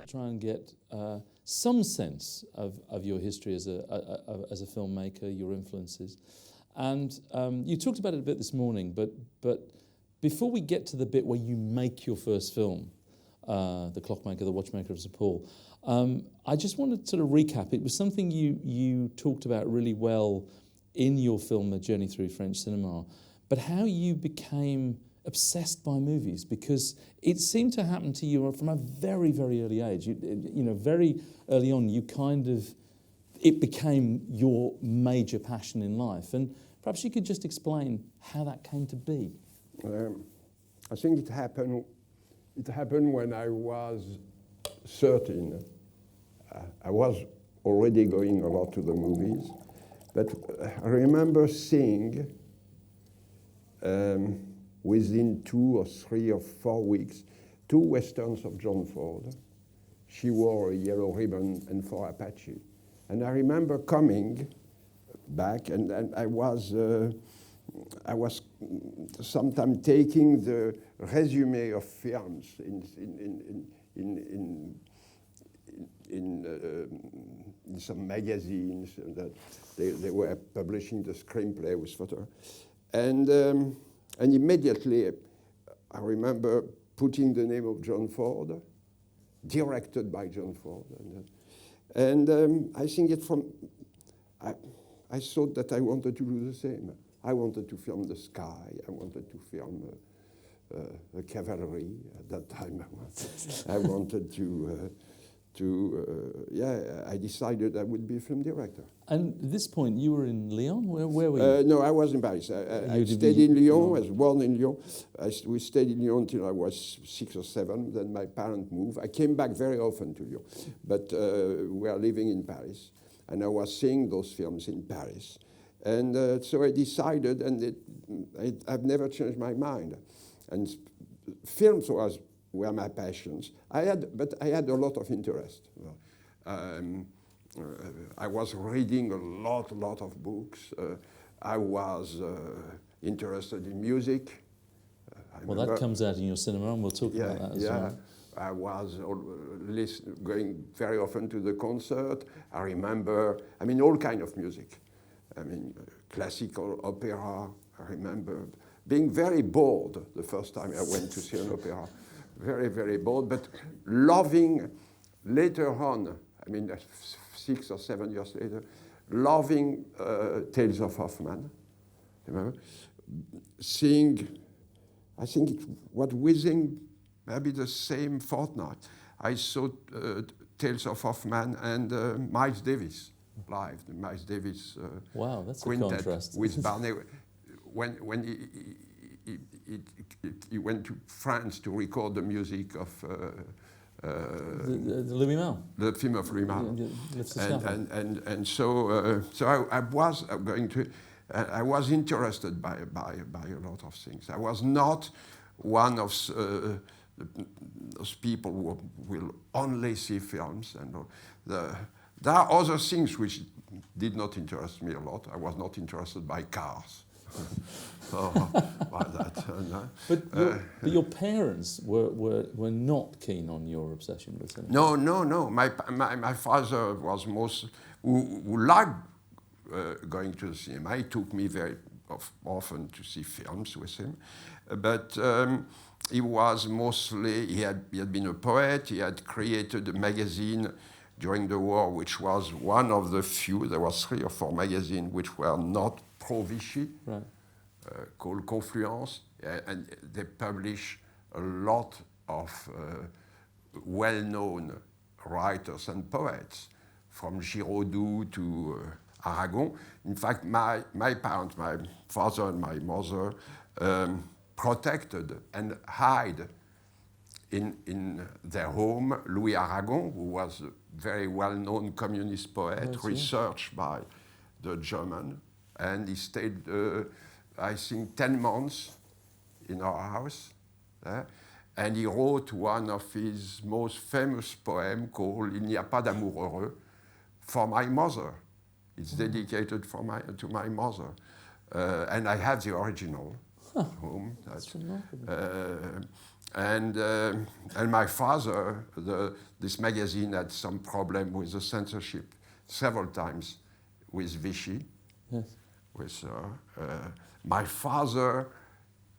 Try and get some sense of your history as a filmmaker, your influences. And you talked about it a bit this morning, but before we get to the bit where you make your first film, The Clockmaker, The Watchmaker of St. Paul, I just wanted to sort of recap. It was something you talked about really well in your film, A Journey Through French Cinema, but how you became obsessed by movies, because it seemed to happen to you from a very, very early age. You know, very early on, it became your major passion in life. And perhaps you could just explain how that came to be. I think it happened when I was 13. I was already going a lot to the movies, but I remember seeing within 2 or 3 or 4 weeks, 2 westerns of John Ford. She Wore a Yellow Ribbon and For Apache. And I remember coming back, and I was sometimes taking the resume of films in some magazines that they were publishing the screenplay with photo. And immediately, I remember putting the name of John Ford, directed by John Ford. And I think I thought that I wanted to do the same. I wanted to film the sky. I wanted to film the cavalry at that time. I wanted I decided I would be a film director. And at this point, you were in Lyon? Where were you? No, I was in Paris. I stayed in Lyon. I was born in Lyon. We stayed in Lyon until I was 6 or 7. Then my parents moved. I came back very often to Lyon. But we are living in Paris. And I was seeing those films in Paris. And so I decided, and I've never changed my mind. And films were my passions. But I had a lot of interest. I was reading a lot of books. I was interested in music. Well, that comes out in your cinema, and we'll talk about that as well. I was going very often to the concert. I remember, all kind of music. Classical, opera. I remember being very bored the first time I went to see an opera. Very, very bored, but loving later on, 6 or 7 years later, loving Tales of Hoffmann. Remember? Seeing, I think it was within maybe the same fortnight, I saw Tales of Hoffmann and Miles Davis live. The Miles Davis wow, that's quintet a contrast. with Barney. When he went to France to record the music of the Louis Malle. The film of Louis Malle. And so I was going to. I was interested by a lot of things. I was not one of those people who will only see films. And there are other things which did not interest me a lot. I was not interested by cars. By that. But your parents were not keen on your obsession with cinema. No. My father was who liked going to the cinema. He took me very often to see films with him, but he was mostly. He had been a poet. He had created a magazine during the war, which was one of the few. There was 3 or 4 magazines which were not pro-Vichy, right. Called Confluence, and they publish a lot of well-known writers and poets, from Giraudoux to Aragon. In fact, my parents, my father and my mother, protected and hid in their home Louis Aragon, who was a very well-known communist poet, researched by the German, and he stayed, I think, 10 months in our house. And he wrote one of his most famous poems called Il n'y a pas d'amour heureux for my mother. It's dedicated to my mother. And I have the original at home. That's remarkable. and my father, this magazine had some problem with the censorship several times with Vichy. Yes. With my father,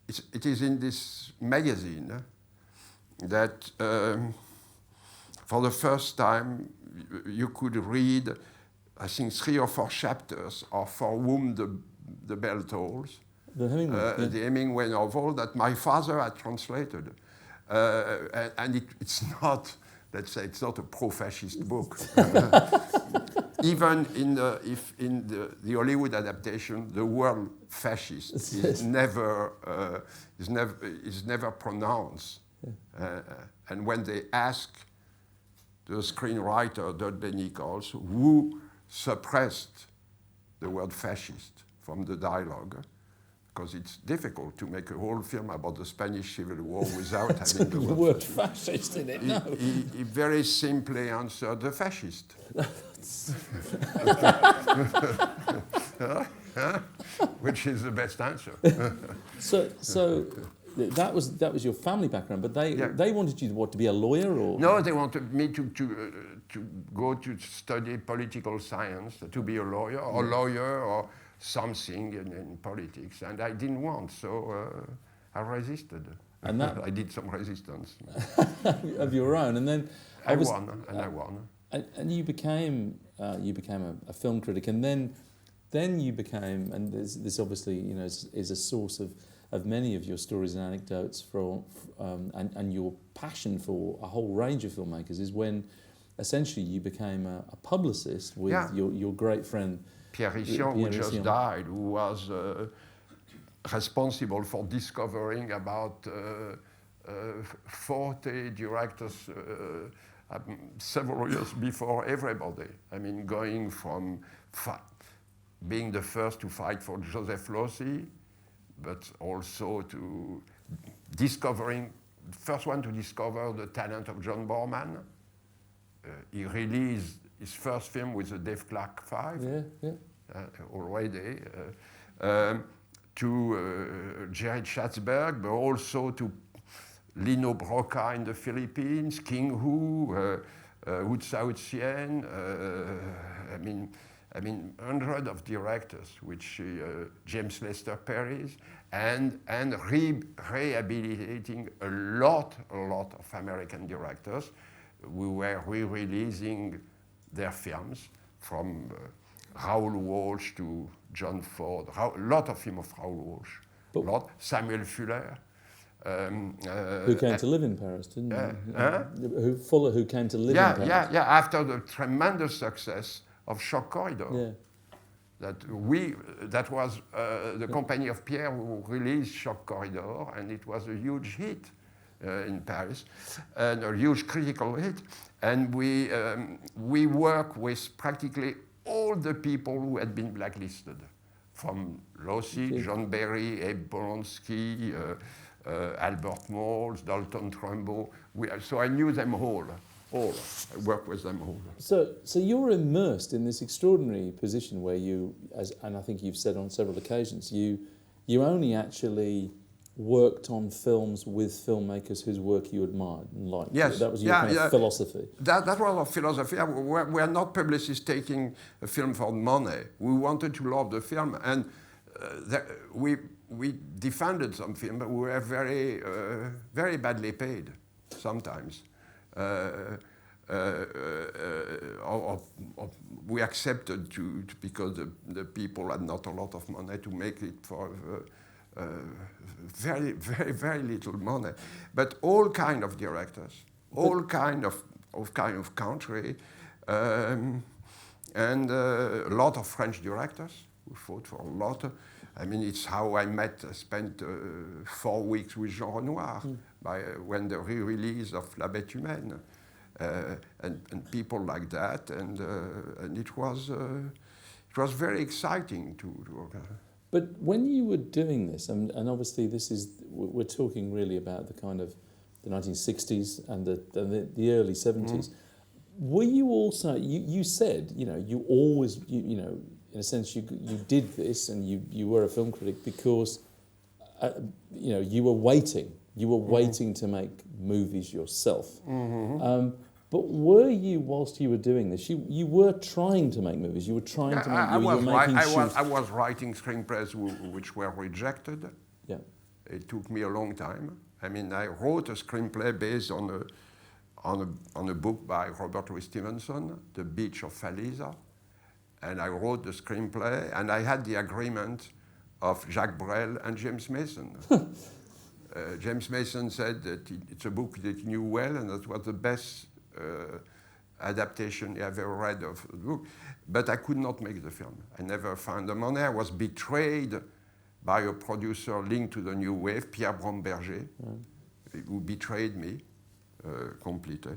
it is in this magazine that for the first time you could read, I think, 3 or 4 chapters of For Whom the Bell Tolls, The Hemingway, the Hemingway novel that my father had translated. And it's not, let's say, it's not a pro-fascist book. Even in the Hollywood adaptation, the word fascist is never pronounced. Yeah. And when they ask the screenwriter Dudley Nichols who suppressed the word fascist from the dialogue, because it's difficult to make a whole film about the Spanish Civil War without having the word fascist in it. No. He very simply answered the fascist. Which is the best answer. So that was your family background, but they wanted you to be a lawyer, or no? They wanted me to go to study political science, to be a lawyer or something in politics, and I didn't want, so I resisted. And that I did some resistance of your own, and then I won. And you became a film critic, and then you became, and this obviously is a source of many of your stories and anecdotes and your passion for a whole range of filmmakers is when essentially you became a publicist with your great friend Pierre Richion, who just died, who was responsible for discovering about 40 directors several years before everybody. I mean, going from being the first to fight for Joseph Losey, but also to discovering, the first one to discover the talent of John Borman. He released his first film with the Dave Clark 5 already, to Jerry Schatzberg, but also to Lino Broca in the Philippines, King Hu, Wu Tsao Tsien, I mean, hundreds of directors, which James Lester Perry, and rehabilitating a lot of American directors. We were re-releasing their films from Raoul Walsh to John Ford, a lot of films of Raoul Walsh, Samuel Fuller. Who came to live in Paris, didn't he? Who came to live in Paris. Yeah, after the tremendous success of Shock Corridor. Yeah. That was the company of Pierre who released Shock Corridor, and it was a huge hit in Paris, and a huge critical hit. And we work with practically all the people who had been blacklisted, from Losey, John Barry, Abe Polonsky, Albert Moles, Dalton Trumbo. So I knew them all. I work with them all. So you're immersed in this extraordinary position where you, and I think you've said on several occasions, you only actually worked on films with filmmakers whose work you admired and liked. Yes. That was your kind of philosophy. That was our philosophy. We are not publicists taking a film for money. We wanted to love the film, and we defended some film, but we were very, very badly paid sometimes. We accepted to because the people had not a lot of money to make it for very, very, very little money. But all kind of directors, all kind of country, and a lot of French directors who fought for a lot. I mean, it's how I spent 4 weeks with Jean Renoir when the re-release of La Bête Humaine, and people like that, and it was very exciting to work. But when you were doing this, and obviously we're talking really about the kind of the 1960s and the early 70s. Were you also, you said, you always, in a sense, you did this and you were a film critic because, you were waiting You were waiting to make movies yourself. But were you, whilst you were doing this, you were trying to make movies? You were trying to make, you were making shoots? I was writing screenplays which were rejected. Yeah. It took me a long time. I mean, I wrote a screenplay based on a book by Robert Louis Stevenson, The Beach of Falisa. And I wrote the screenplay, and I had the agreement of Jacques Brel and James Mason. James Mason said that it's a book that he knew well, and that was the best adaptation he ever read of the book. But I could not make the film. I never found the money. I was betrayed by a producer linked to the New Wave, Pierre Bromberger, who betrayed me completely.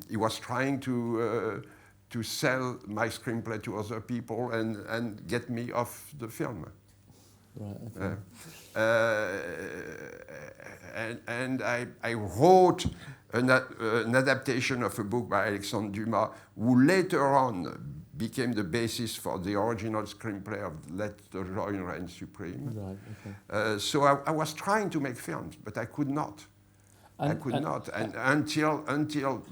He was trying to sell my screenplay to other people and get me off the film. Right, okay. And I wrote an adaptation of a book by Alexandre Dumas, who later on became the basis for the original screenplay of Let the Joy Reign Supreme. Right, okay. So I was trying to make films, but I could not. Until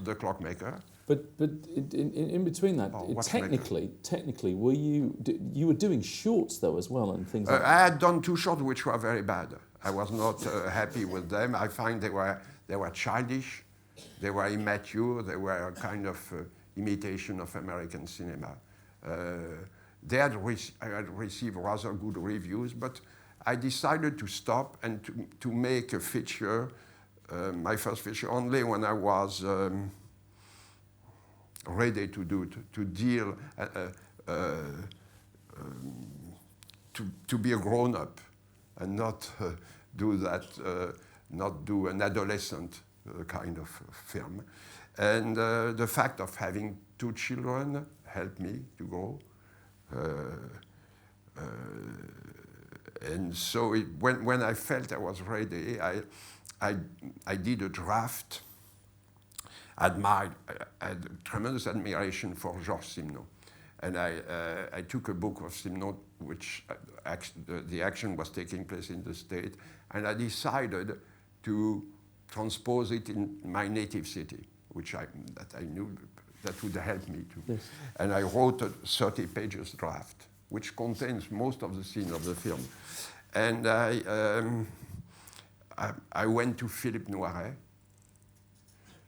The Clockmaker. But in between that, technically, were you were doing shorts though as well and things like that? I had done 2 shorts which were very bad. I was not happy with them. I find they were childish, they were immature, they were a kind of imitation of American cinema. I had received rather good reviews, but I decided to stop and to make a feature, my first feature, only when I was ready to do it, to deal, to be a grown-up and not do that, not do an adolescent kind of film. And the fact of having 2 children helped me to grow. And so when I felt I was ready, I did a draft. I had tremendous admiration for Georges Simenon. And I took a book of Simenon, which the action was taking place in the States, and I decided to transpose it in my native city, that I knew that would help me too. Yes. And I wrote a 30 pages draft, which contains most of the scenes of the film. And I went to Philippe Noiret.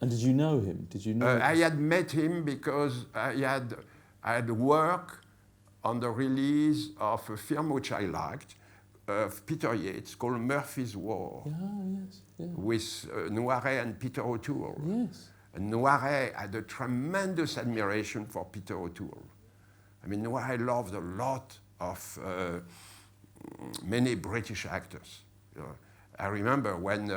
And did you know him? Did you know? I had met him because I had worked on the release of a film which I liked, of Peter Yates, called Murphy's War. Ah, yes. Yeah. With Noiret and Peter O'Toole. Yes. And Noiret had a tremendous admiration for Peter O'Toole. I mean, Noiret loved a lot of many British actors. I remember when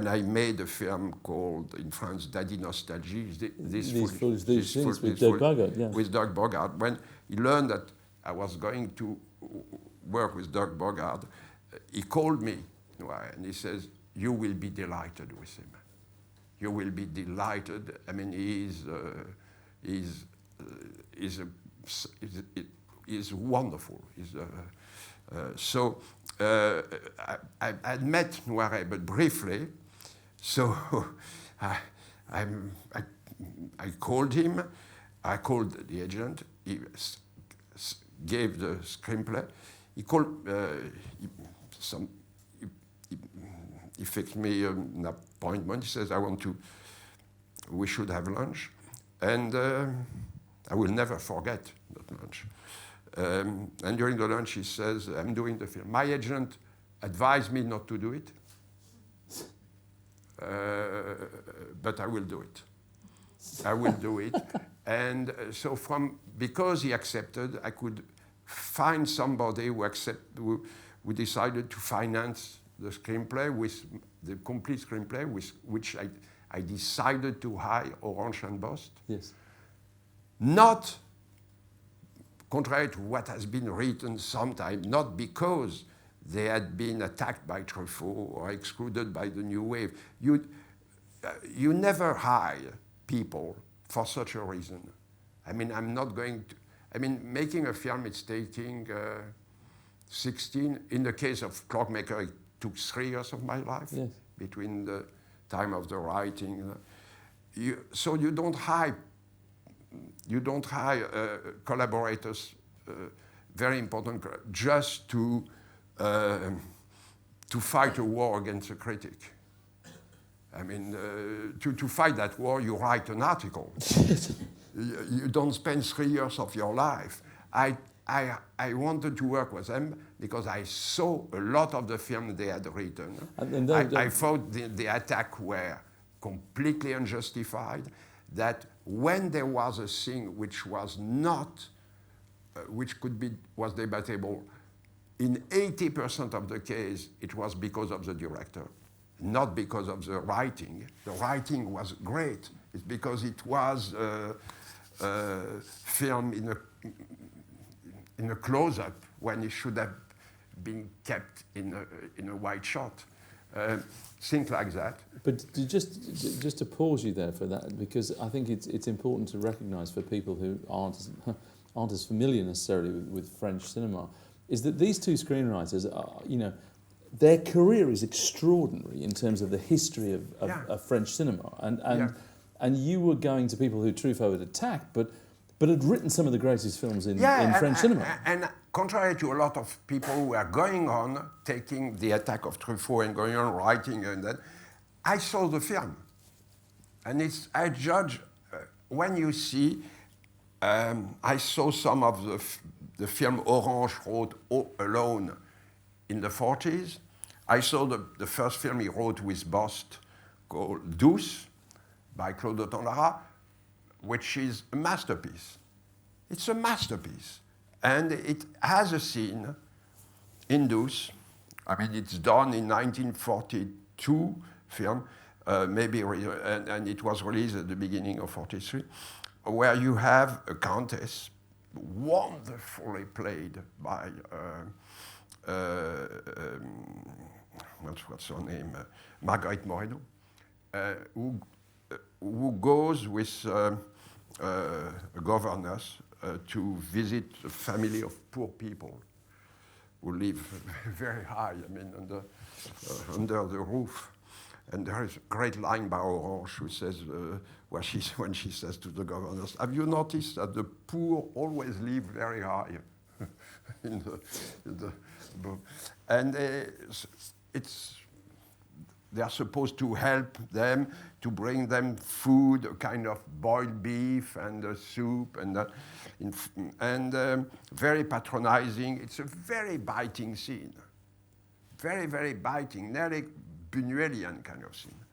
I made a film called, in France, Daddy Nostalgie, These things with Doug Bogart, yeah. With Doug Bogart. When he learned that I was going to work with Doug Bogart, he called me, and he says, "You will be delighted with him. You will be delighted." I mean, he's wonderful. So I had met Noiret, but briefly. So I called him. I called the agent. He gave the screenplay. He called. He fixed me an appointment. He says, we should have lunch. And I will never forget that lunch. And during the lunch, he says, I'm doing the film. My agent advised me not to do it, but I will do it. I will do it. And so because he accepted, I could find somebody who decided to finance the screenplay, with the complete screenplay, with which I decided to hire Orange and Bost. Yes. Not, contrary to what has been written sometimes, not because they had been attacked by Truffaut or excluded by the New Wave. You never hire people for such a reason. I mean, I'm not going to, I mean, making a film, it's taking 16, in the case of Clockmaker, it took 3 years of my life Yes. between the time of the writing. So you don't hire collaborators, very important, just to fight a war against a critic. I mean, to fight that war, you write an article. You don't spend 3 years of your life. I wanted to work with them because I saw a lot of the film they had written. I thought the attack were completely unjustified, that when there was a thing which was not, was debatable, in 80% of the case, it was because of the director, not because of the writing. The writing was great. It's because it was filmed in a close-up when it should have been kept in a wide shot. Things like that. But just to pause you there for that, because I think it's important to recognise for people who aren't as familiar necessarily with French cinema, is that these two screenwriters are, their career is extraordinary in terms of the history of French cinema, and you were going to people who Truffaut had attacked, but had written some of the greatest films in French cinema. And contrary to a lot of people who are going on taking the attack of Truffaut and going on writing and that, I saw the film, and I judge when you see. I saw some of the film Orange wrote alone in the 40s. I saw the first film he wrote with Bost called Douce by Claude Autant-Lara, which is a masterpiece. It's a masterpiece. And it has a scene in Douce. I mean, it's done in 1942 film, and it was released at the beginning of 43, where you have a countess, wonderfully played by, what's her name? Marguerite Moreno, who goes with a governess to visit a family of poor people who live very high, I mean, under the roof. And there is a great line by Orange who says, when she says to the governess, "Have you noticed that the poor always live very high?" And they are supposed to help them, to bring them food, a kind of boiled beef and a soup, and very patronizing. It's a very biting scene, very, very biting, nearly Buñuelian kind of scene.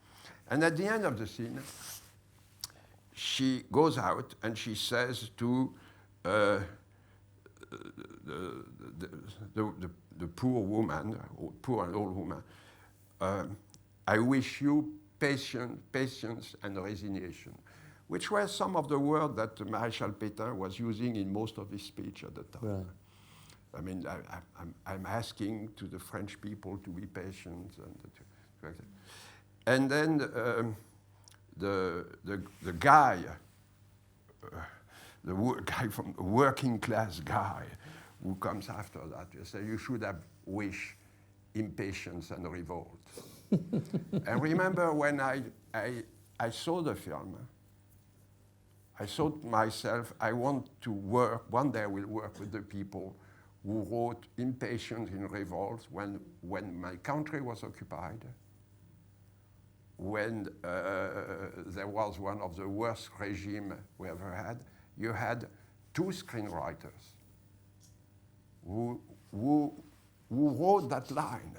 And at the end of the scene, she goes out and she says to the poor woman, poor and old woman, "I wish you patience and resignation," which were some of the words that Maréchal Pétain was using in most of his speech at the time. Right. I mean, I'm asking to the French people to be patient, and then the guy, guy from the working class guy, who comes after that, you say you should have wished impatience and revolt. And remember when I saw the film, I thought to myself, I want to work, one day I will work with the people who wrote Impatience in Revolt when my country was occupied, when there was one of the worst regimes we ever had. You had two screenwriters who wrote that line,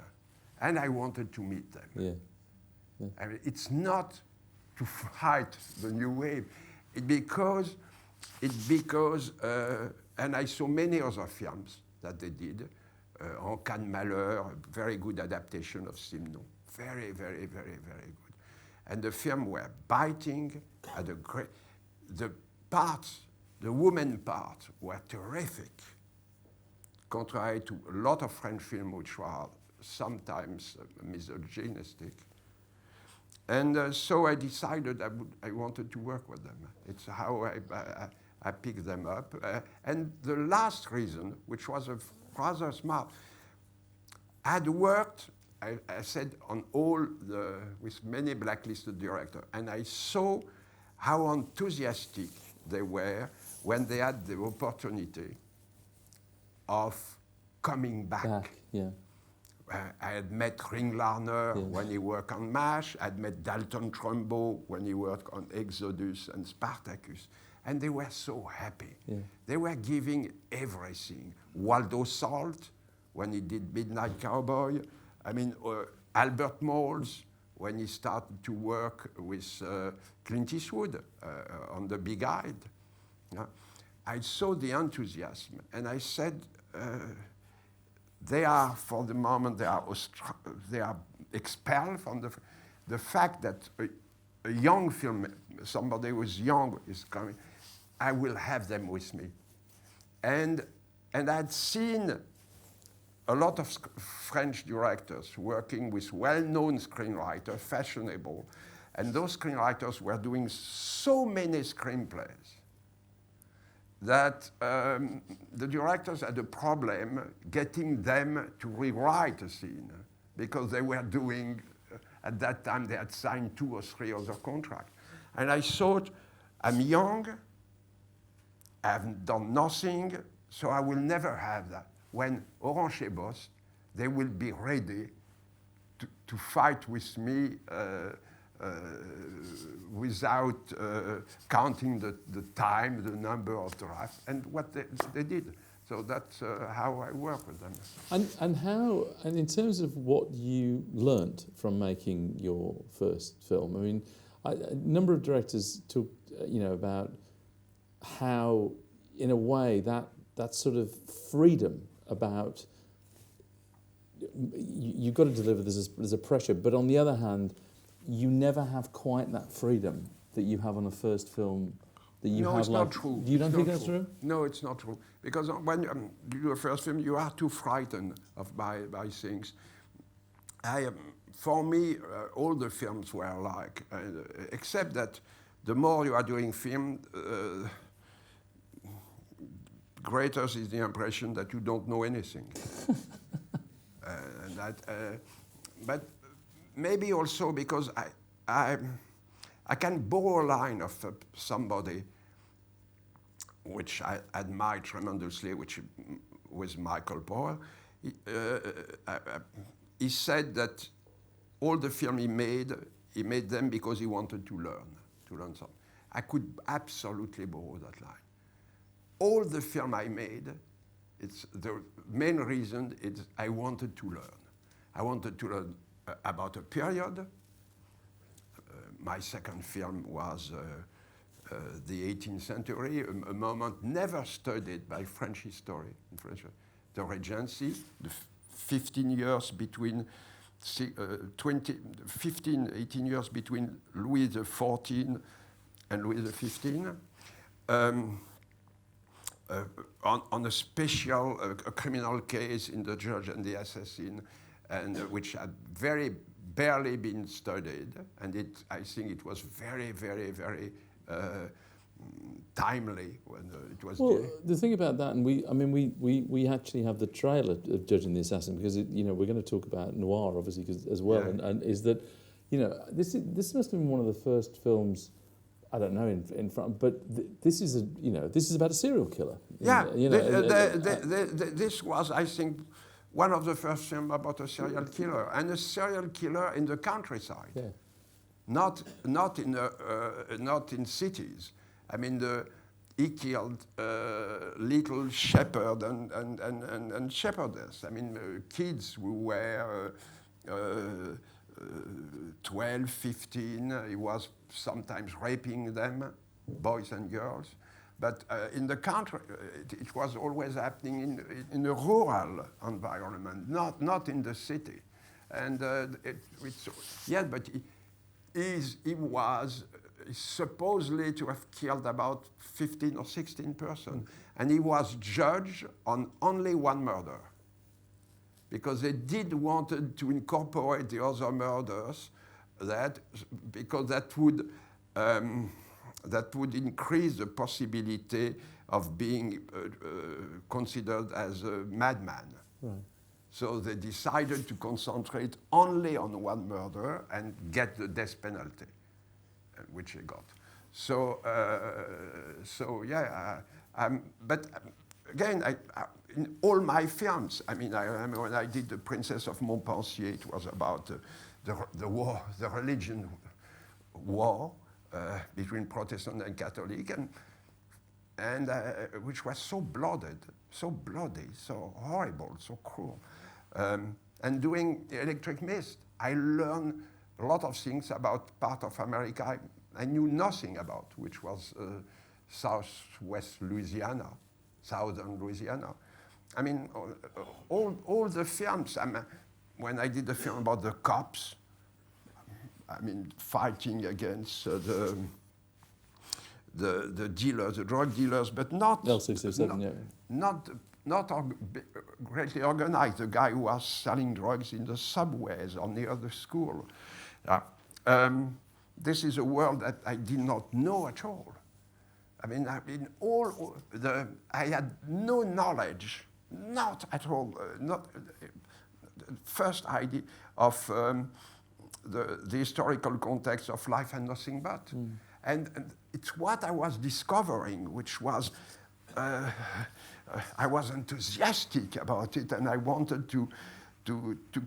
and I wanted to meet them. Yeah. Yeah. I mean, it's not to fight the new wave, because and I saw many other films that they did. En cas de malheur, a very good adaptation of Simon. Very, very, very, very good. And the film were biting, had a great, the women part were terrific, contrary to a lot of French films which were sometimes misogynistic. And so I decided I wanted to work with them. It's how I picked them up. And the last reason, which was rather smart, I had worked I said on with many blacklisted directors, and I saw how enthusiastic they were when they had the opportunity of coming back. Yeah. I had met Ringlarner when he worked on MASH. I had met Dalton Trumbo when he worked on Exodus and Spartacus. And they were so happy. Yeah. They were giving everything. Waldo Salt, when he did Midnight Cowboy. I mean, Albert Moles, when he started to work with Clint Eastwood on The Big Eyed. I saw the enthusiasm, and I said, they are, for the moment, they are expelled from the fact that a young film, somebody who is young is coming, I will have them with me. And I'd seen a lot of French directors working with well-known screenwriters, fashionable, and those screenwriters were doing so many screenplays that the directors had a problem getting them to rewrite a scene because they were doing, at that time they had signed 2 or 3 other contracts. And I thought, I'm young, I haven't done nothing, so I will never have that. When Orange et Bost, they will be ready to fight with me without counting the time, the number of drafts, and what they did. So that's how I work with them. And in terms of what you learnt from making your first film, I mean, a number of directors talk, about how, in a way, that sort of freedom about you've got to deliver. There's a pressure, but on the other hand, you never have quite that freedom that you have on a first film. That you no, have it's not true. You don't think that's true? No, it's not true. Because when you do a first film, you are too frightened by things. For me, all the films were like, except that the more you are doing film, greater is the impression that you don't know anything. But maybe also because I can borrow a line of somebody which I admire tremendously, which was Michael Powell. He said that all the film he made them because he wanted to learn something. I could absolutely borrow that line. All the film I made, it's the main reason is I wanted to learn. I wanted to learn about a period. My second film was the 18th century, a moment never studied by French history. The Regency, the 15 years between 18 years between Louis XIV and Louis XV. On a special criminal case in The Judge and the Assassin, and which had very barely been studied, and I think it was very, very, very timely when it was. Well, the thing about that, and we actually have the trailer of Judge and the Assassin because we're going to talk about noir obviously as well, and is that this must have been one of the first films. I don't know in front, but this is about a serial killer. Yeah, this was, I think, one of the first films about a serial killer, and a serial killer in the countryside, not in cities. I mean, he killed little shepherd and shepherdess. I mean, kids who were 12, 15, he was sometimes raping them, boys and girls. But in the country, it was always happening in a rural environment, not in the city. And but he was supposedly to have killed about 15 or 16 persons. And he was judged on only one murder, because they did wanted to incorporate the other murders, because that would increase the possibility of being considered as a madman. Right. So they decided to concentrate only on one murder and get the death penalty, which they got. So, but again, in all my films, I mean, I remember when I did The Princess of Montpensier, it was about the war, the religion war between Protestant and Catholic, and which was so bloody, so horrible, so cruel. And doing The Electric Mist, I learned a lot of things about part of America I knew nothing about, which was southwest Louisiana, southern Louisiana. I mean, all the films, when I did the film about the cops, I mean, fighting against the dealers, the drug dealers, but not greatly organized. The guy who was selling drugs in the subways or near the school. This is a world that I did not know at all. I mean, I had no knowledge, not at all, not the first idea of the historical context of Life and Nothing But. And it's what I was discovering, which was, I was enthusiastic about it, and I wanted to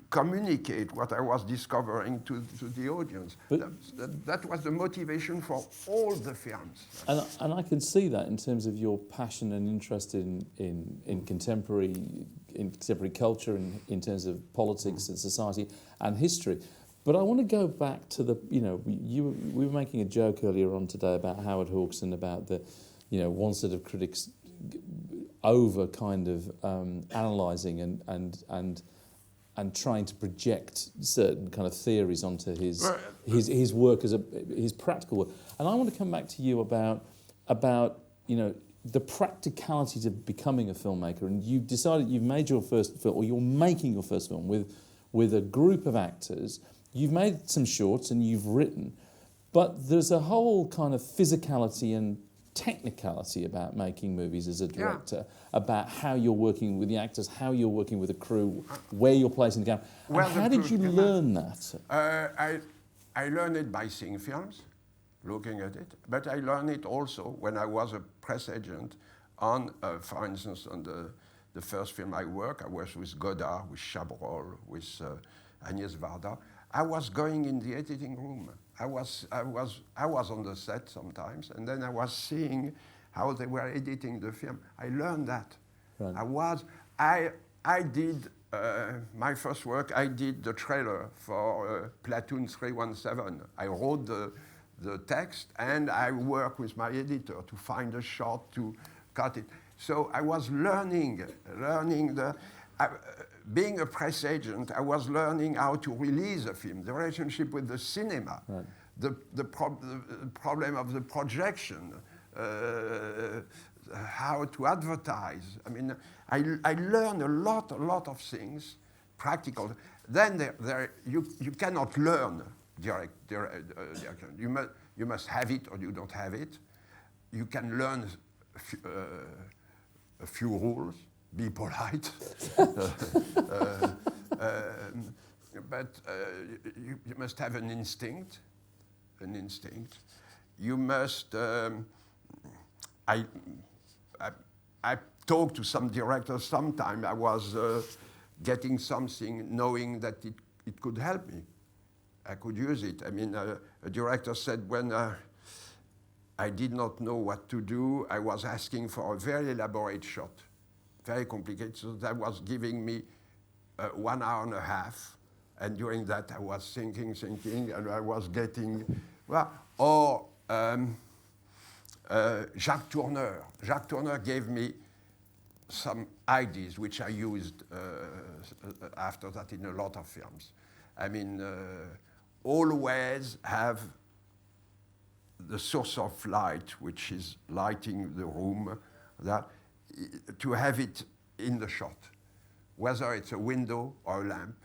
communicate what I was discovering to the audience. That was the motivation for all the films. And I can see that in terms of your passion and interest in contemporary culture, in terms of politics and society and history. But I want to go back to we were making a joke earlier on today about Howard Hawks and about the, one set of critics over kind of analysing and trying to project certain kind of theories onto his work his practical work. And I want to come back to you about the practicalities of becoming a filmmaker. And you've decided you've made your first film, or you're making your first film with a group of actors. You've made some shorts and you've written, but there's a whole kind of physicality and technicality about making movies as a director, about how you're working with the actors, how you're working with the crew, where you're placing the camera. And how did you learn that? I learned it by seeing films, looking at it, but I learned it also when I was a press agent on, for instance, on the first film I worked. I was with Godard, with Chabrol, with Agnès Varda. I was going in the editing room. I was on the set sometimes, and then I was seeing how they were editing the film. I learned that. Right. I did my first work. I did the trailer for Platoon 317. I wrote the text, and I worked with my editor to find a shot to cut it. So I was learning being a press agent, I was learning how to release a film, the relationship with the cinema, right. the problem of the projection, how to advertise. I mean, I learned a lot of things, practical. Then you cannot learn direction. You must have it or you don't have it. You can learn a few rules. Be polite, but you must have an instinct. You must. I talked to some directors. Sometime I was getting something, knowing that it could help me. I could use it. I mean, a director said when I did not know what to do, I was asking for a very elaborate shot. Very complicated, so that was giving me 1 hour and a half, and during that I was thinking, and I was getting, Jacques Tourneur. Jacques Tourneur gave me some ideas which I used after that in a lot of films. I mean, always have the source of light, which is lighting the room, to have it in the shot, whether it's a window or a lamp,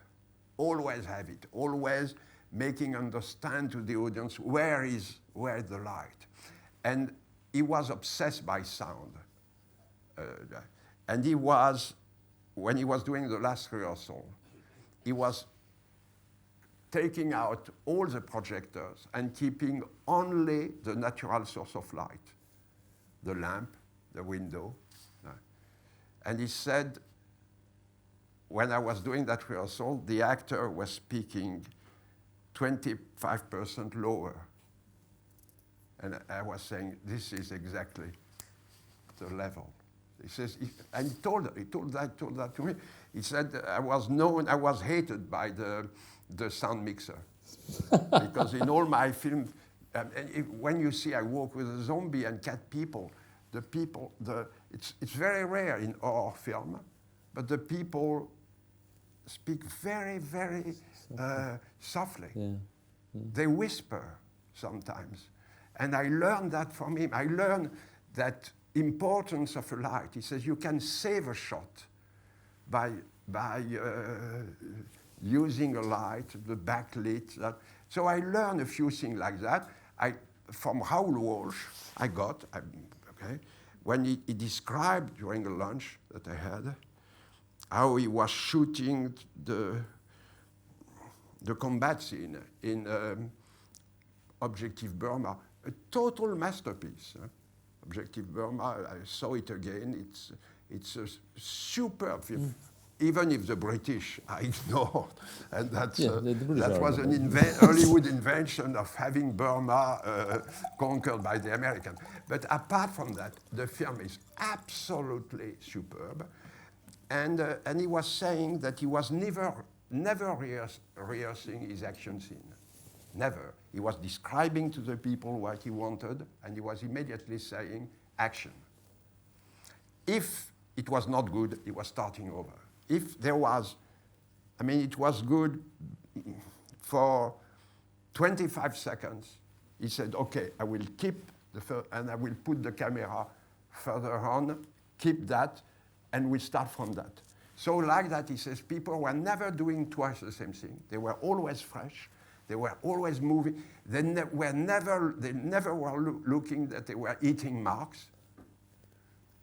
always have it, always making understand to the audience where is the light. And he was obsessed by sound. And he was when he was doing the last rehearsal, he was taking out all the projectors and keeping only the natural source of light, the lamp, the window. And he said, when I was doing that rehearsal, the actor was speaking 25% lower. And I was saying, this is exactly the level. He says, and he told that to me. He said, I was hated by the sound mixer. Because in all my films, when you see I walk with a zombie and cat people, it's very rare in horror film, but the people speak very, very softly. Yeah. They whisper sometimes. And I learned that from him. I learned that importance of a light. He says you can save a shot by using a light, the backlit. So I learned a few things like that. From Raoul Walsh, when he described during a lunch that I had, how he was shooting the combat scene in Objective Burma, a total masterpiece. Objective Burma, I saw it again. It's a superb film, even if the British are ignored, and that was an Hollywood invention of having Burma conquered by the Americans. But apart from that, the film is absolutely superb. And he was saying that he was never rehearsing his action scene. Never. He was describing to the people what he wanted, and he was immediately saying, action. If it was not good, he was starting over. If there was, it was good for 25 seconds. He said, okay, I will keep and I will put the camera further on, keep that, and we start from that. So like that, he says, people were never doing twice the same thing. They were always fresh. They were always moving. They never were looking that they were eating marks.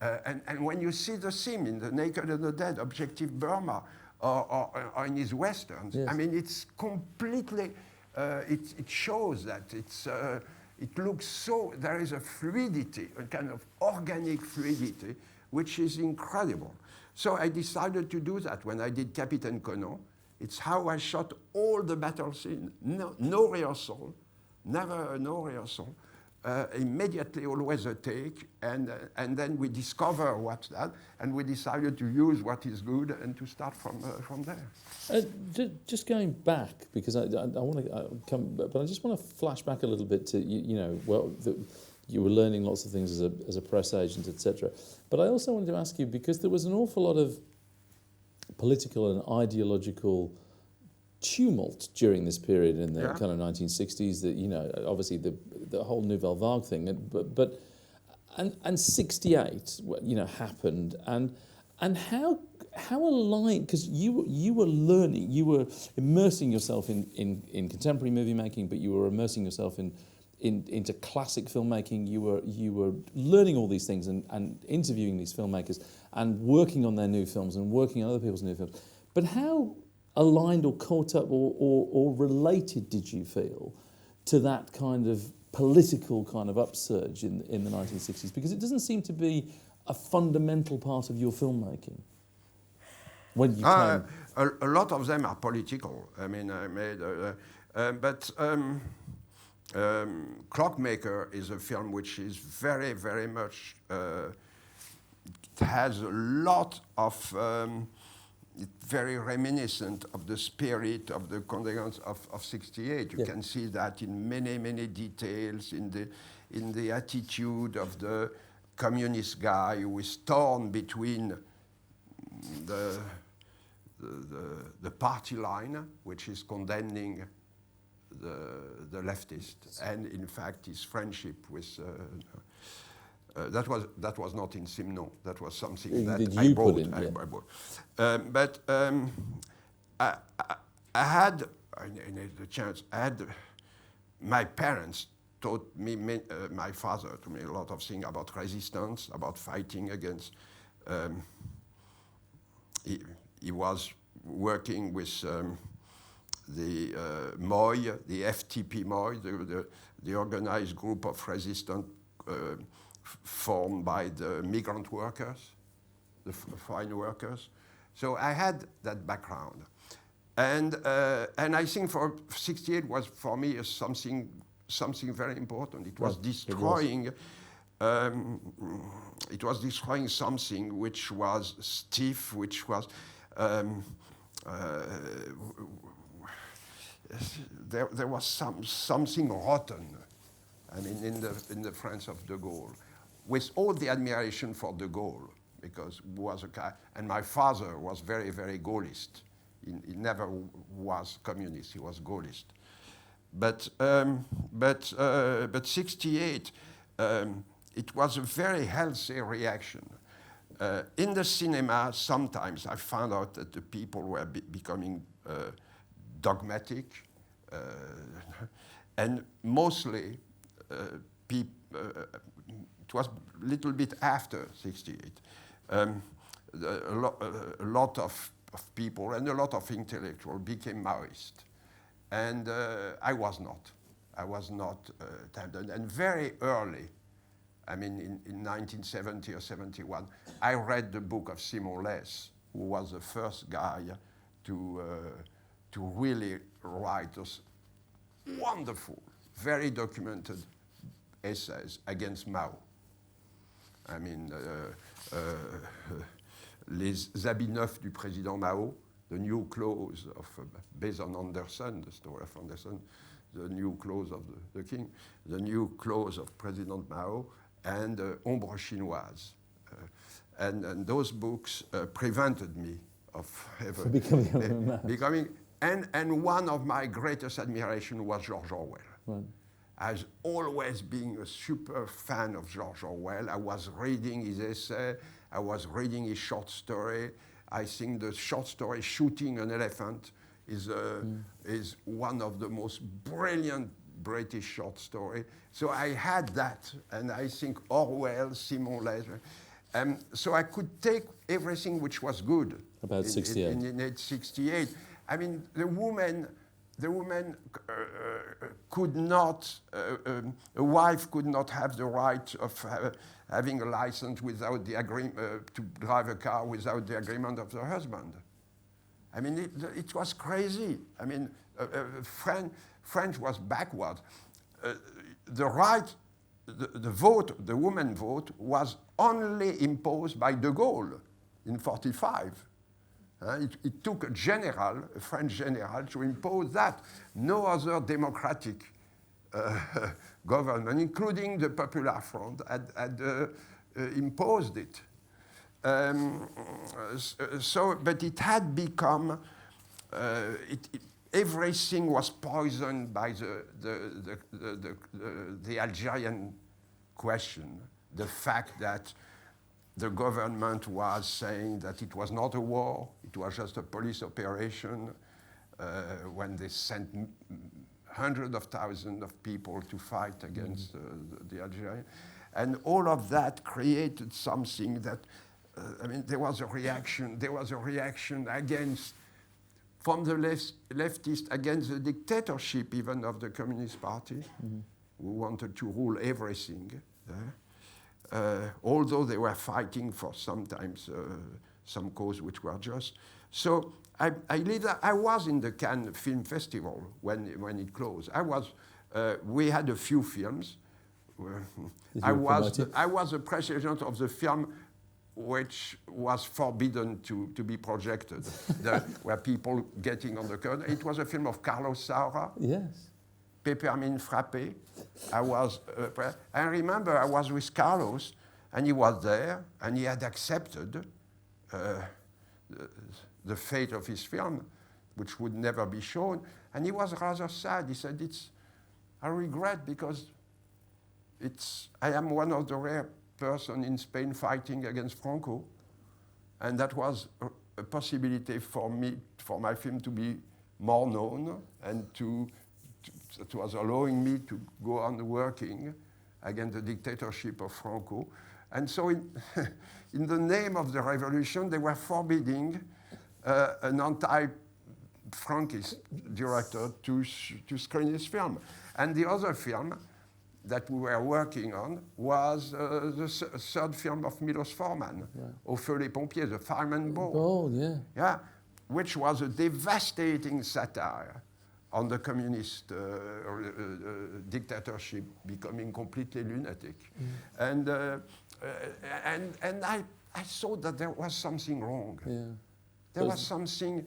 And when you see the scene in The Naked and the Dead, Objective Burma, or in his westerns, yes. It's completely, it shows that it looks so, there is a fluidity, a kind of organic fluidity, which is incredible. So I decided to do that when I did Capitaine Conan. It's how I shot all the battle scene, no rehearsal, no rehearsal. Immediately always a take, and then we discover what's that, and we decided to use what is good and to start from there. Just going back, because I want to come, but I just want to flash back a little bit to you were learning lots of things as a press agent, etc. But I also wanted to ask you, because there was an awful lot of political and ideological tumult during this period in the kind of 1960s, that obviously the whole Nouvelle Vague thing, but 68 happened, and how aligned, because you were learning, you were immersing yourself in contemporary movie making, but you were immersing yourself into classic filmmaking. You were learning all these things and interviewing these filmmakers and working on their new films and working on other people's new films. But how aligned or caught up or related did you feel to that kind of political kind of upsurge in the 1960s? Because it doesn't seem to be a fundamental part of your filmmaking. When you came... A lot of them are political. I made... Clockmaker is a film which is very, very much... it has a lot of... it's very reminiscent of the spirit of the Condé of 68. You can see that in many, many details, in the attitude of the communist guy who is torn between the party line, which is condemning the leftists, and in fact his friendship with... that was not in Simon. That was something that I brought. But I had the chance. My parents taught me. My father taught me a lot of things about resistance, about fighting against he was working with the MOI, the FTP MOI, the organized group of resistance formed by the migrant workers, the foreign workers. So I had that background. And I think for 68 was for me something very important. It was destroying. It was destroying something which was stiff, which was there was something rotten. I mean, in the France of de Gaulle, with all the admiration for de Gaulle, because he was a guy, and my father was very, very Gaullist. He never was communist. He was Gaullist. But 68, it was a very healthy reaction. In the cinema, sometimes I found out that the people were becoming dogmatic, and mostly it was a little bit after 68. A lot of people and a lot of intellectuals became Maoist. And I was not. And very early, I mean in 1970 or 71, I read the book of Simon Les, who was the first guy to really write those wonderful, very documented essays against Mao. I mean, Les habits neufs du président Mao, the new clothes of, based on Anderson, the story of Anderson, the new clothes of the king, the new clothes of President Mao, and Ombre chinoise. And those books prevented me of ever becoming. And one of my greatest admiration was George Orwell. Right. I've always been a super fan of George Orwell. I was reading his essay, I was reading his short story. I think the short story Shooting an Elephant is one of the most brilliant British short story. So I had that, and I think Orwell, Simon Les, so I could take everything which was good about 68. In 68. I mean, the woman could not, a wife could not have the right of having a license without the agreement, to drive a car without the agreement of the husband. I mean, it was crazy. I mean, French was backward. The right, the vote, the woman vote, was only imposed by de Gaulle in 45. It took a general, a French general, to impose that. No other democratic government, including the Popular Front, had imposed it. But it had become, everything was poisoned by the Algerian question, the fact that the government was saying that it was not a war, it was just a police operation, when they sent hundreds of thousands of people to fight against the Algerians. And all of that created something that, I mean, there was a reaction against, from the leftists, against the dictatorship even of the Communist Party, who wanted to rule everything. Although they were fighting for sometimes some cause which were just. So I was in the Cannes Film Festival when it closed. We had a few films. I was the president of the film which was forbidden to be projected, where people getting on the curtain. It was a film of Carlos Saura. Yes. Peppermint Frappé. I remember I was with Carlos, and he was there, and he had accepted the fate of his film, which would never be shown, and he was rather sad. He said, I regret because I am one of the rare person in Spain fighting against Franco, and that was a possibility for me, for my film to be more known, and it was allowing me to go on working against the dictatorship of Franco. And so in the name of the revolution, they were forbidding an anti-Frankist director to screen his film. And the other film that we were working on was the third film of Milos Forman, Au Feu les Pompiers, The Fireman Ball. Oh, yeah. Yeah, which was a devastating satire on the communist dictatorship becoming completely lunatic. And I thought that there was something wrong. Yeah. There was something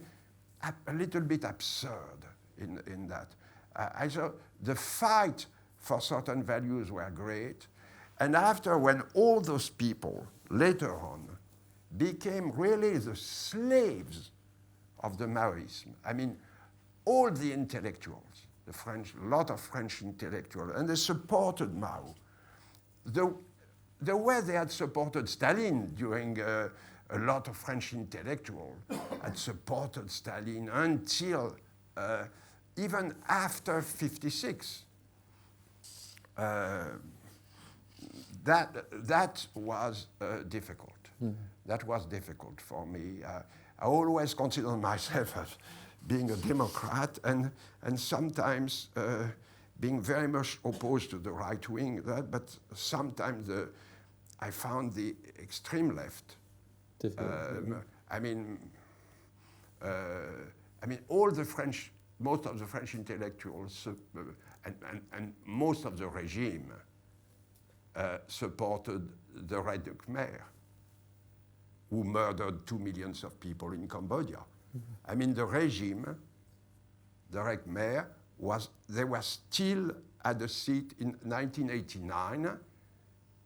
a little bit absurd in that. I thought the fight for certain values were great. And after, when all those people later on became really the slaves of the Maoism, I mean, all the intellectuals, the French, a lot of French intellectuals, and they supported Mao. The way they had supported Stalin during a lot of French intellectuals had supported Stalin until even after 1956. That was difficult. That was difficult for me. I always consider myself as being a Democrat and sometimes being very much opposed to the right wing, but sometimes I found the extreme left. I mean, all the French, most of the French intellectuals and most of the regime supported the Redneck who murdered 2 million of people in Cambodia. I mean, the regime, the Redneck they were still at the seat in 1989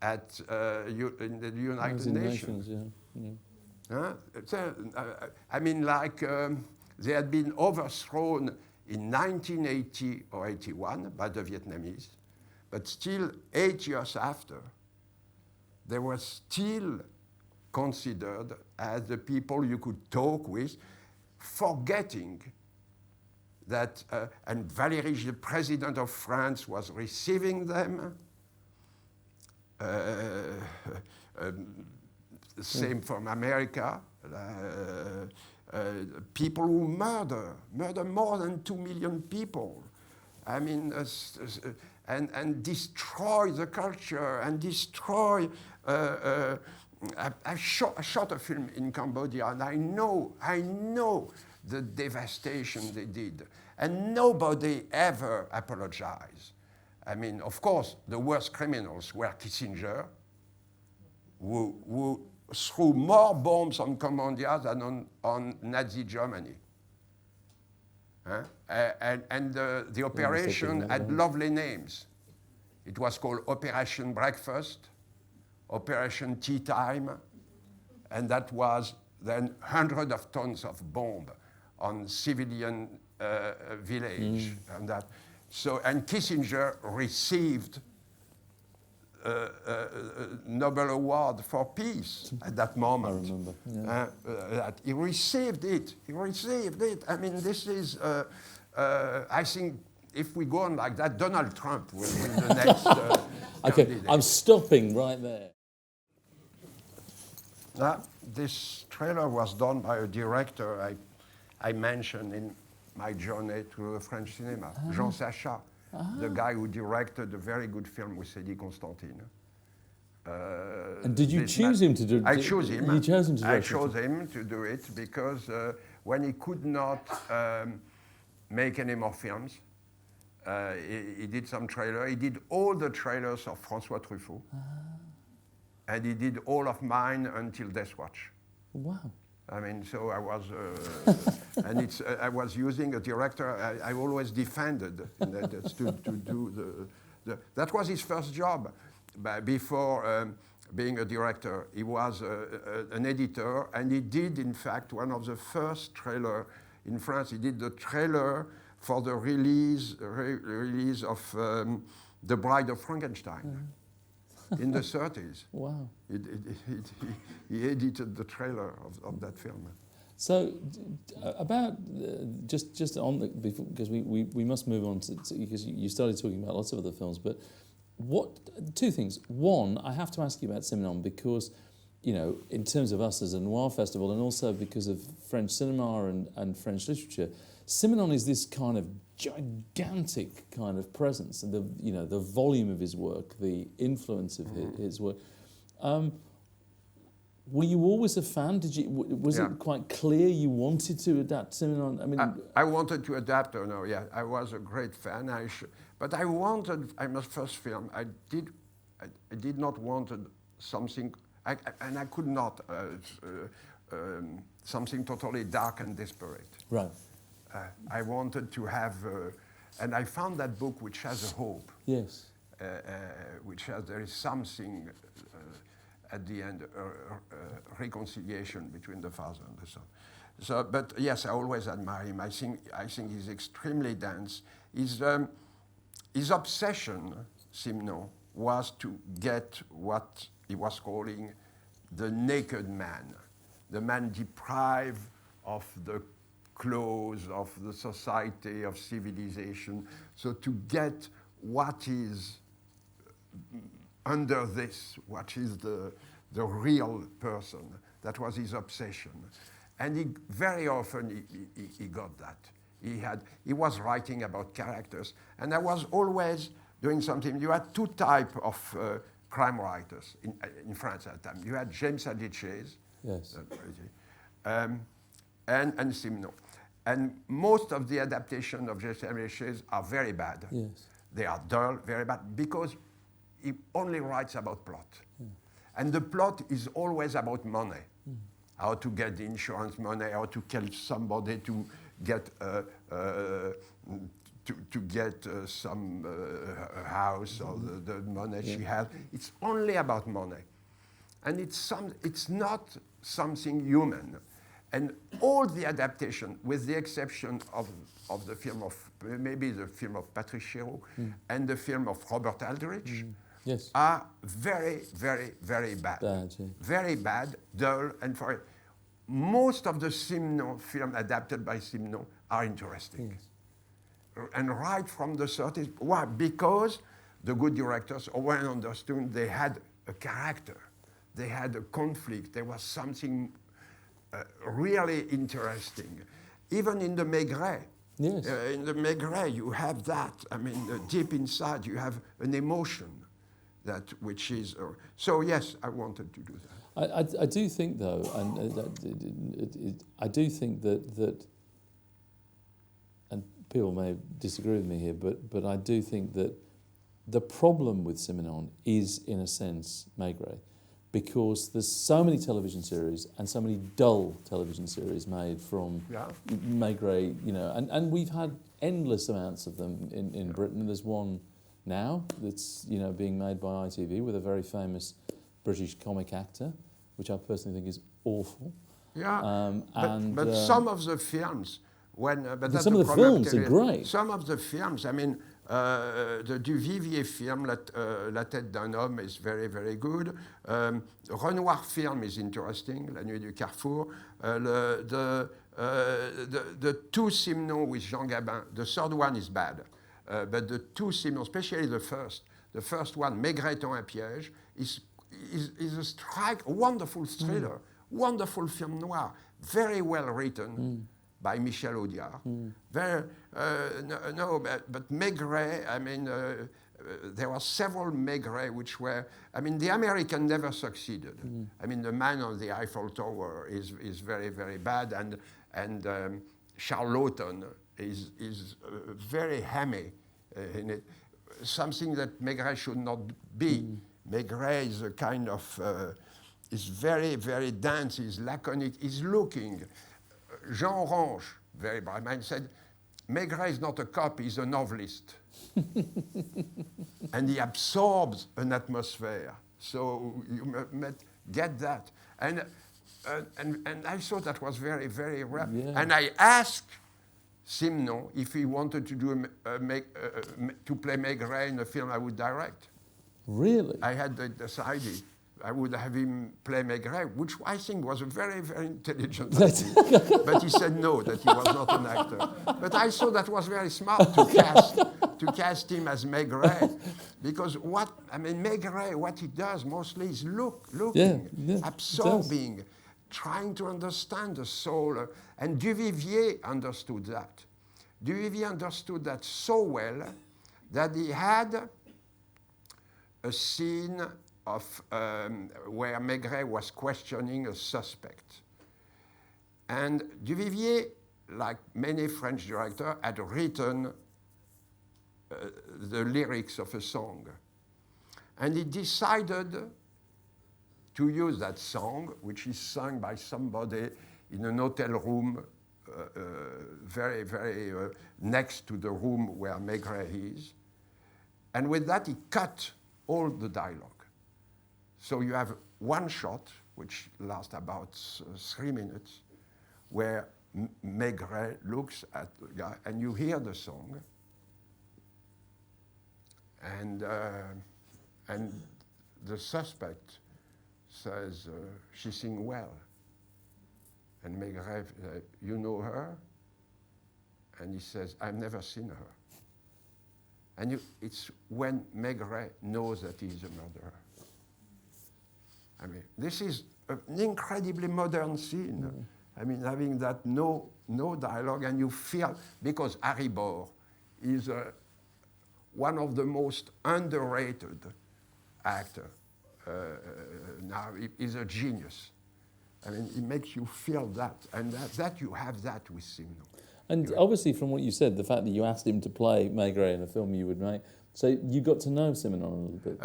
in the United Nations. I mean, like they had been overthrown in 1980 or 81 by the Vietnamese, but still 8 years after, they were still considered as the people you could talk with, forgetting that, and Valéry, the president of France, was receiving them. Same from America. People who murder more than 2 million people. I mean, and destroy the culture and destroy. I shot a film in Cambodia, and I know the devastation they did, and nobody ever apologized. I mean, of course, the worst criminals were Kissinger, who threw more bombs on Cambodia than on Nazi Germany. And the operation had lovely names. It was called Operation Breakfast, Operation Tea Time, and that was then hundreds of tons of bomb on civilian village and that. So, and Kissinger received a Nobel Award for Peace at that moment. I remember. Yeah. That he received it. I mean, this is, I think, if we go on like that, Donald Trump will win the next Okay, candidate. I'm stopping right there. This trailer was done by a director I mentioned in my journey to the French cinema, Jean Sacha, the guy who directed a very good film with Eddie Constantine. And did you choose him to do? I chose him. You chose him to do it. I chose him to do it because when he could not make any more films, he did some trailer. He did all the trailers of François Truffaut. And he did all of mine until Death Watch. Wow. I mean, so I was, and I was using a director I always defended to do that was his first job. But before being a director, he was an editor, and he did, in fact, one of the first trailer in France. He did the trailer for the release of The Bride of Frankenstein. In the 30s. Wow. He edited the trailer of that film. So, about just on the, because we must move on to because you started talking about lots of other films, but two things. One, I have to ask you about Simenon because you know, in terms of us as a noir festival, and also because of French cinema and French literature, Simenon is this kind of gigantic kind of presence, and the volume of his work, the influence of his work. Were you always a fan? Was it quite clear you wanted to adapt Simenon? I mean, I wanted to adapt. Or no, yeah, I was a great fan. But I wanted. My first film. I did not wanted something, and I could not something totally dark and desperate. Right. I wanted to have, and I found that book which has a hope. Yes. There is something at the end, reconciliation between the father and the son. So, but yes, I always admire him. I think he's extremely dense. His obsession, Simenon, was to get what he was calling the naked man, the man deprived of the clothes of the society, of civilization. So to get what is under this, what is the real person, that was his obsession. And very often he got that. He was writing about characters, and I was always doing something. You had two types of crime writers in France at the time. You had James Hadid-Chase, yes, and Simenon. And most of the adaptations of James Hadid-Chase are very bad. yes. They are dull, very bad, because he only writes about plot. And the plot is always about money. How to get the insurance money, how to kill somebody to get some house or the money she has. It's only about money. And it's not something human. And all the adaptation, with the exception of the film of, maybe the film of Patrice Chéreau and the film of Robert Aldrich, yes, are very, very, very bad. Very bad, dull, and for most of the Simenon film adapted by Simenon are interesting. Yes. And right from the 30s, why? Because the good directors already understood they had a character, they had a conflict, there was something really interesting. Even in the Maigret, yes. In the Maigret you have that. I mean, deep inside you have an emotion. Which is so. Yes, I wanted to do that. I do think though, and I do think that, and people may disagree with me here, but I do think that the problem with Simenon is, in a sense, Maigret, because there's so many television series and so many dull television series made from Maigret, you know, and we've had endless amounts of them in Britain. There's one now that's, you know, being made by ITV with a very famous British comic actor, which I personally think is awful. Yeah, but some of the films, some of the films are great. Some of the films, I mean, the Duvivier film, La Tête d'un Homme, is very, very good. Renoir film is interesting, La Nuit du Carrefour. The two Simenon with Jean Gabin, the third one is bad. But the two Simenon, especially the first one, Maigret étant un piège, is a wonderful thriller, wonderful film noir, very well written by Michel Audiard. Very, but Maigret, I mean, there were several Maigret which were, I mean, the American never succeeded. I mean, The Man on the Eiffel Tower is very, very bad, and Charlotten is very hammy in it, something that Maigret should not be. Maigret is a kind of, is very, very dense, is laconic, is looking. Jean Orange, very bright mind, said, Maigret is not a cop, he's a novelist. And he absorbs an atmosphere. So you get that. And I thought that was very, very rare. Yeah. And I asked Simenon if he wanted to do to play Maigret in a film I would direct. Really? I had decided I would have him play Maigret, which I think was a very, very intelligent idea. But he said no, that he was not an actor. But I thought that was very smart to cast him as Maigret, because Maigret, what he does mostly is looking, absorbing, trying to understand the soul. And Duvivier understood that. Duvivier understood that so well that he had a scene of where Maigret was questioning a suspect. And Duvivier, like many French directors, had written the lyrics of a song. And he decided to use that song, which is sung by somebody in an hotel room very, very next to the room where Maigret is. And with that, he cut all the dialogue. So you have one shot, which lasts about 3 minutes, where Maigret looks at the guy, and you hear the song, and the suspect says, she sings well. And Maigret, you know her? And he says, I've never seen her. And it's when Maigret knows that he is a murderer. I mean, this is an incredibly modern scene. I mean, having that no dialogue, and you feel, because Harry Bohr is one of the most underrated actors. Now, he's a genius. I mean, it makes you feel that, and that you have that with Simon. And obviously, from what you said, the fact that you asked him to play Maigret in a film you would make, so you got to know Simenon a little bit.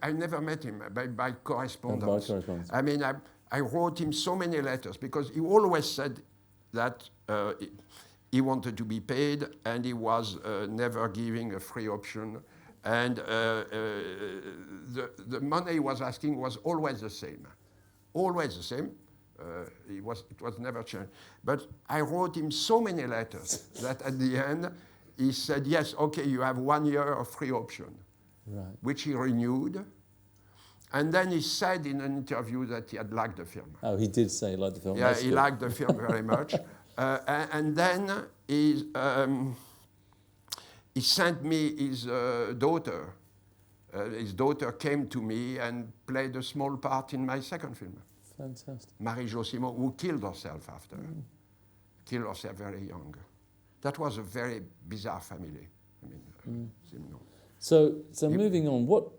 I never met him, by correspondence. Oh, by correspondence. I mean, I wrote him so many letters because he always said that he wanted to be paid, and he was never giving a free option. And the money he was asking was always the same. Always the same. It was never changed. But I wrote him so many letters that at the end he said, yes, okay, you have 1 year of free option, right, which he renewed. And then he said in an interview that he had liked the film. Oh, he did say he liked the film. Yeah, he liked the film very much. And then he sent me his daughter. His daughter came to me and played a small part in my second film. Fantastic. Marie-Jo Simon, who killed herself after. Killed herself very young. That was a very bizarre family. I mean, Simon. So moving on, what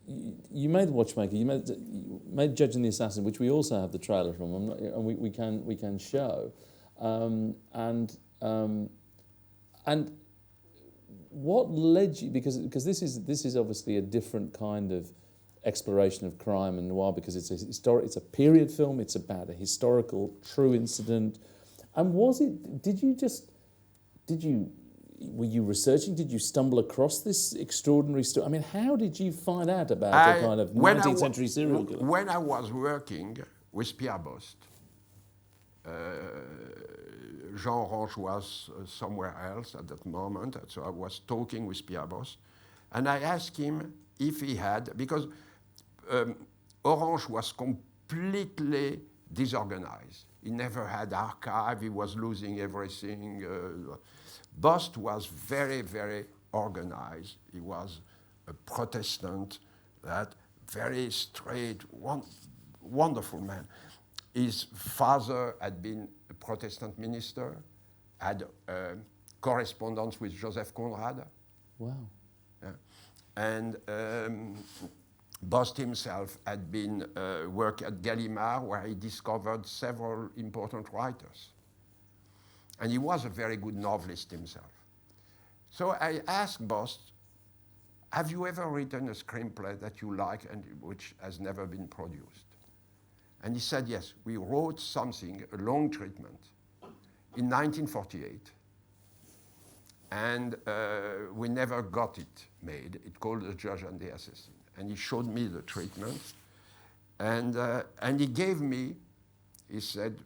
you made The Watchmaker, you made Judge and the Assassin, which we also have the trailer from, and we can show, and what led you, because this is obviously a different kind of exploration of crime and noir, because it's a period film, it's about a historical true incident. And were you researching? Did you stumble across this extraordinary story? I mean, how did you find out about a kind of 19th century serial killer? When I was working with Pierre Bost, Jean Orange was somewhere else at that moment, so I was talking with Pierre Bost, and I asked him if he had, because Orange was completely disorganized. He never had archive, he was losing everything. Bost was very, very organized. He was a Protestant, that very straight, wonderful man. His father had been a Protestant minister, had correspondence with Joseph Conrad. Wow. Yeah. And Bost himself had been work at Gallimard, where he discovered several important writers. And he was a very good novelist himself. So I asked Bost, have you ever written a screenplay that you like and which has never been produced? And he said, yes, we wrote something, a long treatment, in 1948. And we never got it made. It called The Judge and the Assassin. And he showed me the treatment. And he gave me, he said,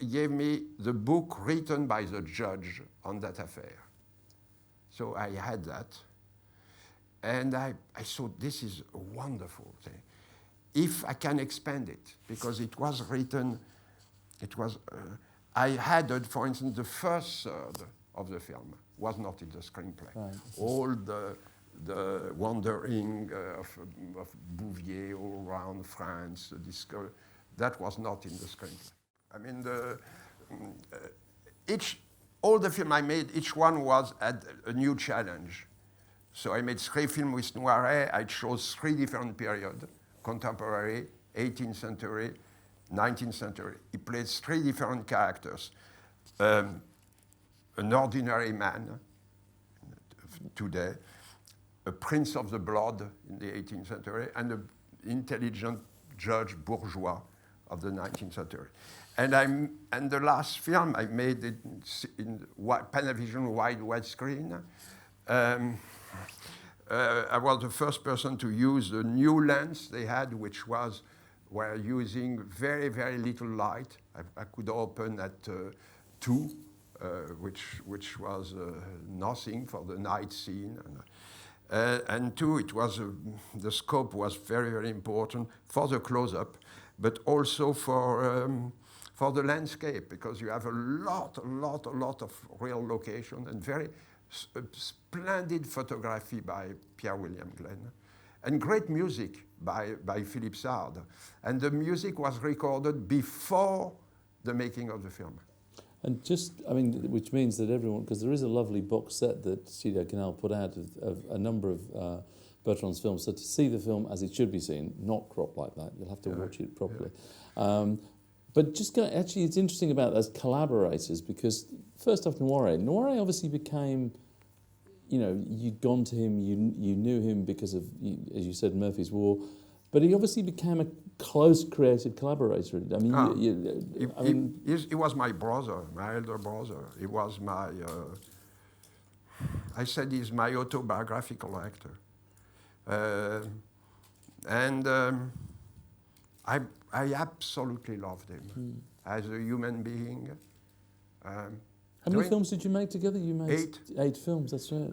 he gave me the book written by the judge on that affair. So I had that. And I thought, this is a wonderful thing. If I can expand it, because it was written, I added, for instance, the first third of the film was not in the screenplay. Right. All the wandering of Bouvier all around France, the discovery, that was not in the screenplay. I mean, all the film I made, each one was at a new challenge. So I made 3 films with Noiret. I chose 3 different periods: contemporary, 18th century, 19th century. He plays 3 different characters. An ordinary man today, a prince of the blood in the 18th century, and an intelligent judge bourgeois of the 19th century. And the last film I made it in Panavision widescreen. I was the first person to use the new lens they had, which were using very, very little light. I could open at 2, which was nothing for the night scene. And 2, the scope was very, very important for the close-up, but also for the landscape, because you have a lot of real location and very splendid photography by Pierre William Glenn, and great music by Philippe Sard. And the music was recorded before the making of the film. And which means that everyone, because there is a lovely box set that Studio Canal put out of a number of Bertrand's films, so to see the film as it should be seen, not cropped like that, you'll have to watch it properly. Yeah. But actually, it's interesting about those collaborators, because first off, Noiret obviously became, you'd gone to him, you knew him because of, as you said, Murphy's War, but he obviously became a close creative collaborator. I mean, he was my brother, my elder brother. He was my, I said he's my autobiographical actor. I absolutely loved him as a human being. How many films did you make together? You made 8 films, that's right.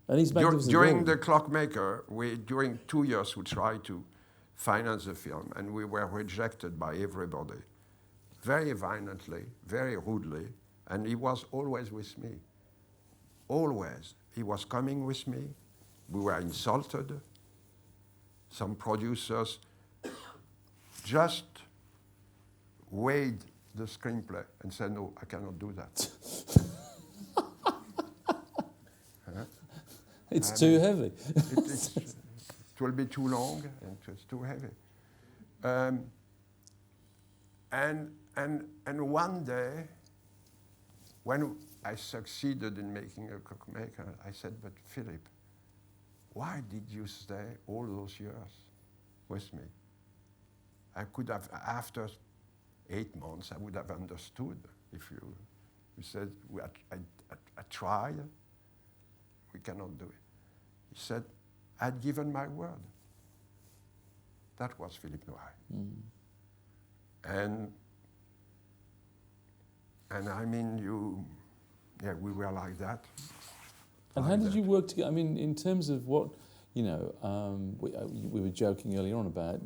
And he's during The Clockmaker, during 2 years, we tried to finance the film, and we were rejected by everybody, very violently, very rudely, and he was always with me. Always. He was coming with me. We were insulted. Some producers just weighed the screenplay and said, no, I cannot do that. It's too heavy. It will be too long, and it's too heavy. And one day, when I succeeded in making A Clockmaker, I said, but Philip, why did you stay all those years with me? I could have, after 8 months, I would have understood if you said, I tried, we cannot do it. He said, I'd given my word. That was Philippe Noiret. And I mean, we were like that. And how did you work together? I mean, in terms of what, we were joking earlier on about,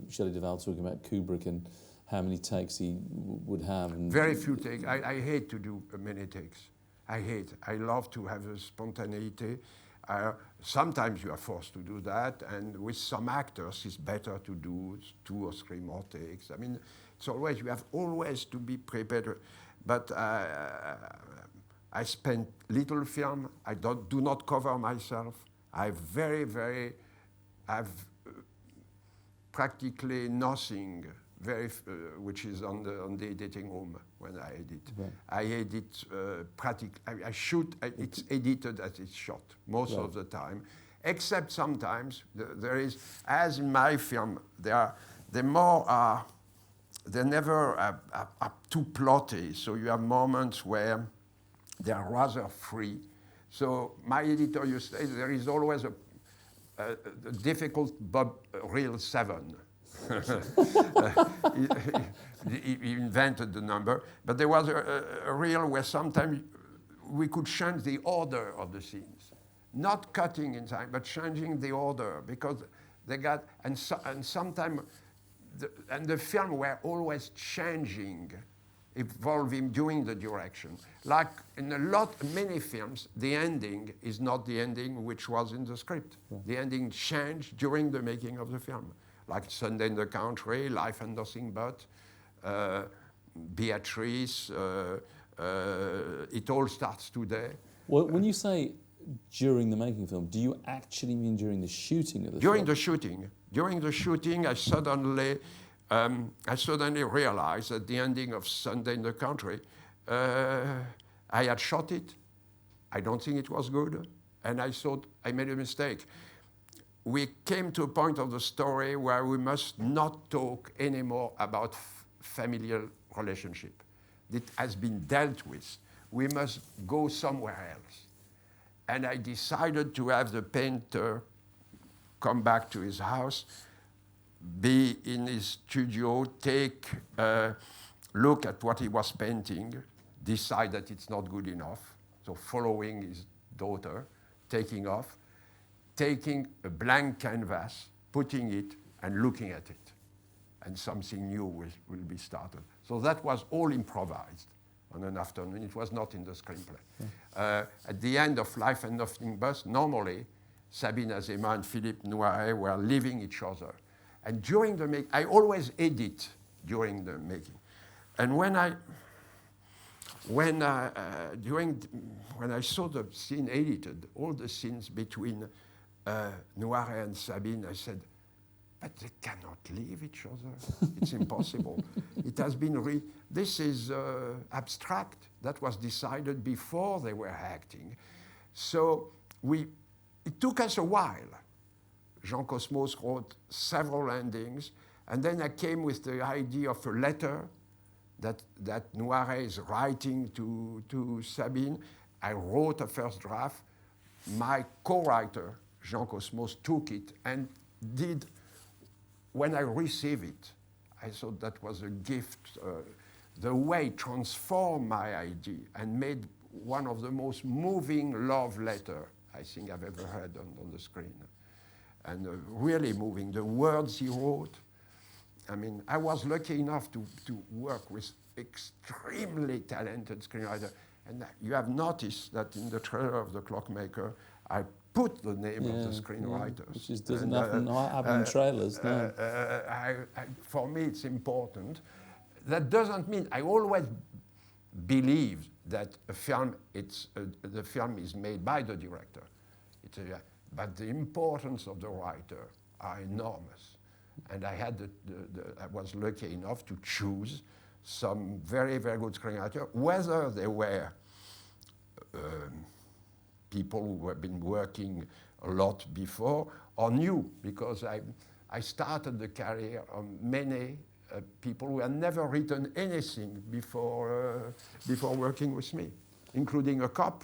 Shelley Duvall talking about Kubrick and how many takes he would have. And very few takes. I hate to do many takes. I love to have a spontaneity. Sometimes you are forced to do that, and with some actors, it's better to do 2 or 3 more takes. I mean, it's always, you have always to be prepared. But I spend little film. I do not cover myself. I've practically nothing, which is on the editing room when I edit. Right. I edit I shoot. It's edited as it's shot most of the time, except sometimes there is, as in my film, they're never are too plotty. So you have moments where they are rather free. So my editor used to say there is always a difficult reel 7. he invented the number, but there was a reel where sometimes we could change the order of the scenes, not cutting inside, but changing the order, because they got, and sometimes, the film were always changing, evolving during the direction. Like in many films, the ending is not the ending which was in the script. Right. The ending changed during the making of the film. Like Sunday in the Country, Life and Nothing But, Beatrice, It All Starts Today. Well, when you say during the making of the film, do you actually mean during the shooting of the film? During the shooting, I suddenly realized at the ending of Sunday in the Country, I had shot it. I don't think it was good, and I thought I made a mistake. We came to a point of the story where we must not talk anymore about familial relationship. It has been dealt with. We must go somewhere else. And I decided to have the painter come back to his house, be in his studio, take a look at what he was painting, decide that it's not good enough, so following his daughter, taking off, taking a blank canvas, putting it, and looking at it. And something new will be started. So that was all improvised on an afternoon. It was not in the screenplay. Yeah. At the end of Life and Nothing But, normally, Sabine Azema and Philippe Noiret were leaving each other. And during the making, I always edit during the making. And when I saw the scene edited, all the scenes between Noiret and Sabine, I said, but they cannot leave each other. It's impossible. It has been, this is abstract. That was decided before they were acting. So it took us a while. Jean Cosmos wrote several endings, and then I came with the idea of a letter that Noiret is writing to Sabine. I wrote a first draft. My co-writer, Jean Cosmos, took it and did. When I received it, I thought that was a gift. The way it transformed my idea and made one of the most moving love letters I think I've ever heard on the screen. And really moving. The words he wrote. I mean, I was lucky enough to work with extremely talented screenwriter. And you have noticed that in the trailer of The Clockmaker, I put the name of the screenwriters. Which is, doesn't happen in trailers, no. For me, it's important. That doesn't mean, I always believe that a film, the film is made by the director. But the importance of the writer are enormous. And I was lucky enough to choose some very, very good screenwriters, whether they were people who have been working a lot before or new, because I started the career of many people who had never written anything before working with me, including a cop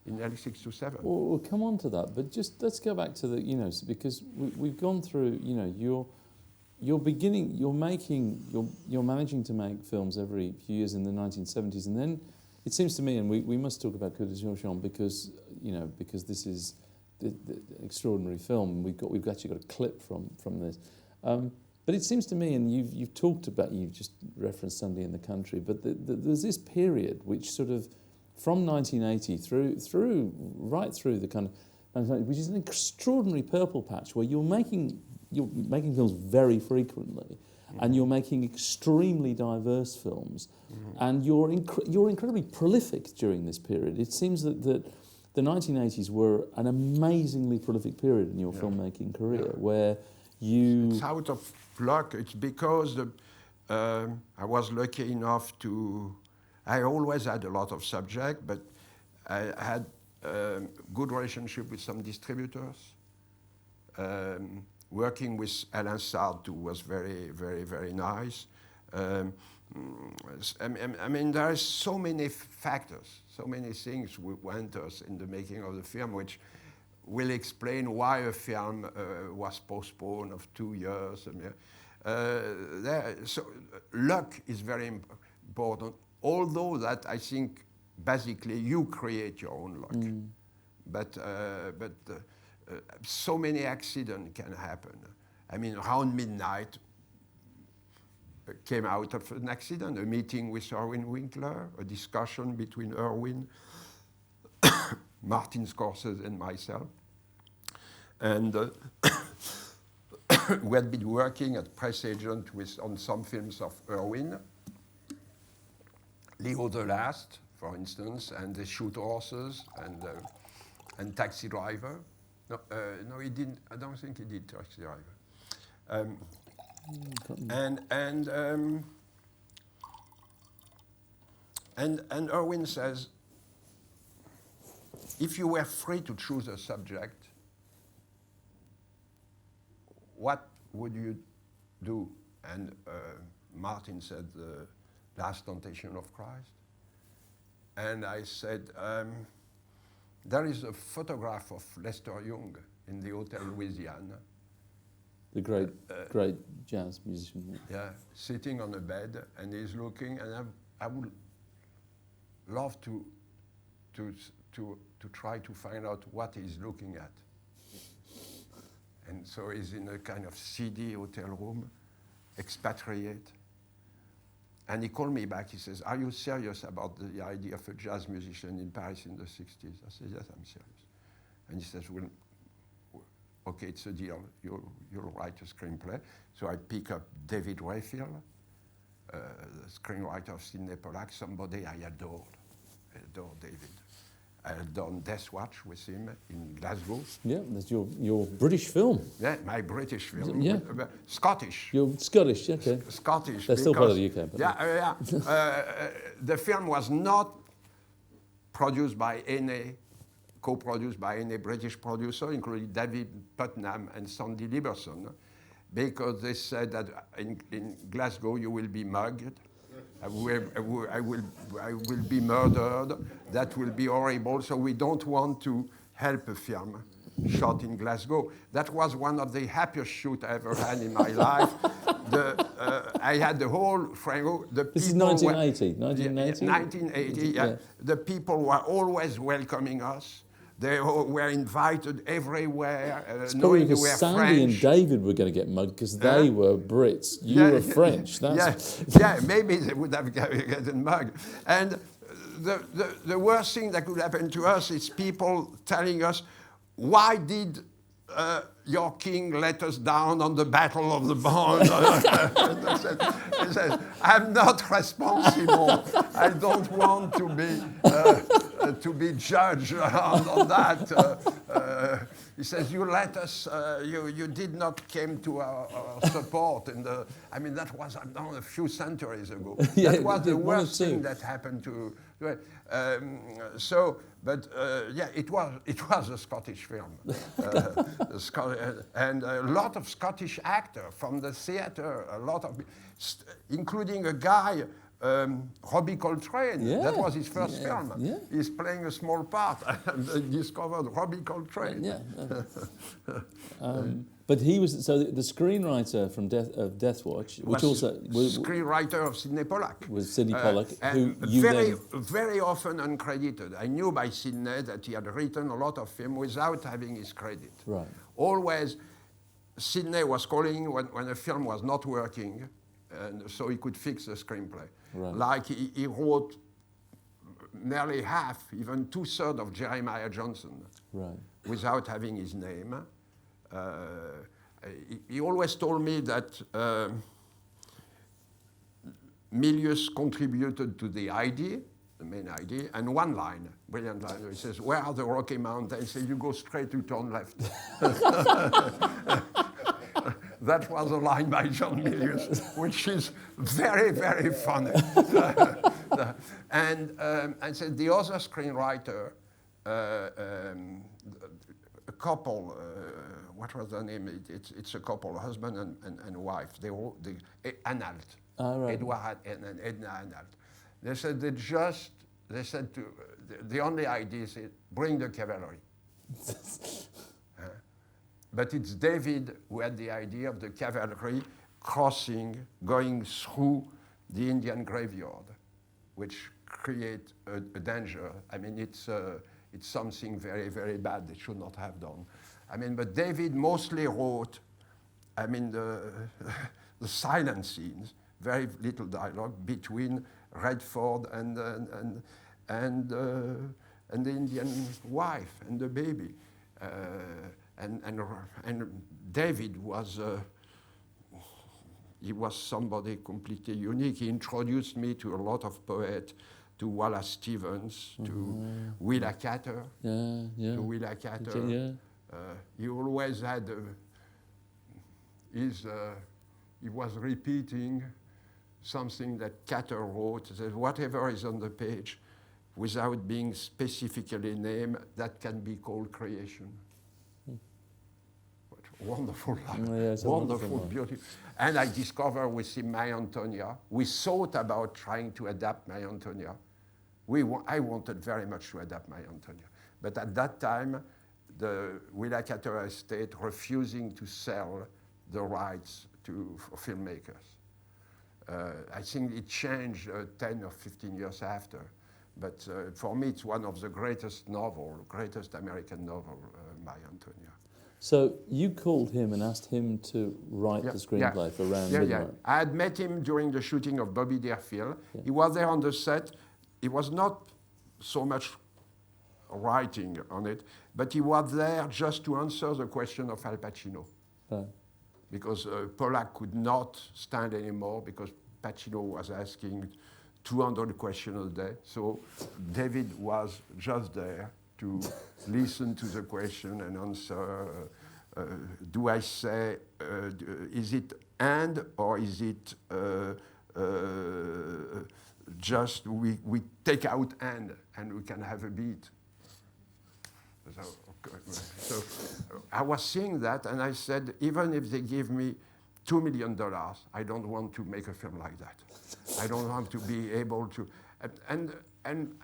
in L627. We'll come on to that, but just let's go back to the, because we've gone through, you're managing to make films every few years in the 1970s, and then it seems to me, and we must talk about Coup de Jour because this is the extraordinary film. We've actually got a clip from this. But it seems to me, and you've talked about, you've just referenced Sunday in the Country, but there's this period which sort of, from 1980 right through the kind of, which is an extraordinary purple patch where you're making films very frequently, and you're making extremely diverse films, and you're incredibly prolific during this period. It seems that the 1980s were an amazingly prolific period in your filmmaking career, where you... It's out of luck. It's because I was lucky enough to... I always had a lot of subjects, but I had a good relationship with some distributors. Working with Alain Sard, who was very, very, very nice. I mean, there are so many factors, so many things we went us in the making of the film, which will explain why a film was postponed of 2 years. So luck is very important, although that I think basically you create your own luck. But so many accidents can happen. I mean, around midnight, came out of an accident, a meeting with Irwin Winkler, a discussion between Irwin, Martin Scorsese and myself. And we had been working as press agent on some films of Irwin, Leo the Last, for instance, and They Shoot Horses, and Taxi Driver. No, he didn't. I don't think he did Taxi Driver. And Irwin says, if you were free to choose a subject, what would you do? And Martin said, The Last Temptation of Christ. And I said, there is a photograph of Lester Young in the Hotel Louisiana. The great jazz musician. Yeah, sitting on a bed, and he's looking, and I would love to try to find out what he's looking at. And so he's in a kind of seedy hotel room, expatriate. And he called me back. He says, "Are you serious about the idea of a jazz musician in Paris in the 60s?" I said, "Yes, I'm serious." And he says, "Well, okay, it's a deal. You'll write a screenplay." So I pick up David Rayfield, the screenwriter of Sidney Pollack, somebody I adored. I adore David. I had done Death Watch with him in Glasgow. Yeah, that's your British film. Yeah, my British film. Yeah. Scottish. You're Scottish, okay. Scottish. They're still part of the UK. But Yeah. The film was not produced by any, co-produced by any British producer, including David Putnam and Sandy Liberson, because they said that in Glasgow you will be mugged. I will be murdered. That will be horrible. So we don't want to help a film shot in Glasgow. That was one of the happiest shoots I ever had in my life. I had the whole framework. This is 1980. 1980. 1980. Yeah. The people were always welcoming us. They were invited everywhere. It's probably because Sandy French. and David were going to get mugged because they were Brits. You were French. Yeah, maybe they would have gotten mugged. And the worst thing that could happen to us is people telling us, why did your king let us down on the Battle of the Boyne? He says, I'm not responsible. I don't want to be judged on that. He says, you let us, you did not come to our support. And I mean, that was done a few centuries ago. Yeah, that was the worst thing that happened to. It was a Scottish film, and a lot of Scottish actors from the theatre, a lot of, including a guy, Robbie Coltrane. Yeah. That was his first film. Yeah. He's playing a small part, and they discovered Robbie Coltrane. Yeah. But he was the screenwriter from Death Watch, which also was screenwriter of Sidney Pollack. Was Sidney Pollack, who very often uncredited. I knew by Sidney that he had written a lot of films without having his credit. Right. Always, Sidney was calling when a film was not working, and so he could fix the screenplay. Right. Like he wrote nearly half, even 2/3 of Jeremiah Johnson, right, without having his name. He always told me that Milius contributed to the idea, the main idea, and one line, brilliant line. He says, "Where are the Rocky Mountains?" He says, "You go straight, you turn left." That was a line by John Milius, which is very, very funny. And said the other screenwriter, a couple, what was the name? It's a couple, husband and wife. Anhalt, right. Edward and Edna Anhalt. They said the only idea is bring the cavalry. But it's David who had the idea of the cavalry going through the Indian graveyard, which create a danger. I mean, it's something very, very bad they should not have done. I mean, but David mostly wrote, I mean, the silent scenes, very little dialogue between Redford and the Indian wife and the baby. And David was, he was somebody completely unique. He introduced me to a lot of poets, to Wallace Stevens, to Willa Cather. To Willa Cather. He always had he was repeating something that Cather wrote, that whatever is on the page, without being specifically named, that can be called creation. Wonderful life, wonderful beauty. And I discovered with him My Antonia. We thought about trying to adapt My Antonia. I wanted very much to adapt My Antonia. But at that time, the Willa Cather estate refusing to sell the rights for filmmakers. I think it changed 10 or 15 years after. But for me, it's one of the greatest American novel, My Antonia. So you called him and asked him to write the screenplay for Around Midnight? Yeah. I had met him during the shooting of Bobby Deerfield. Yeah. He was there on the set. He was not so much writing on it, but he was there just to answer the question of Al Pacino. Right. Because Pollack could not stand anymore because Pacino was asking 200 questions a day. So David was just there to listen to the question and answer. Do I say, is it and or is it just we take out and we can have a beat? So I was seeing that and I said, even if they give me $2 million, I don't want to make a film like that. I don't want to be able to, and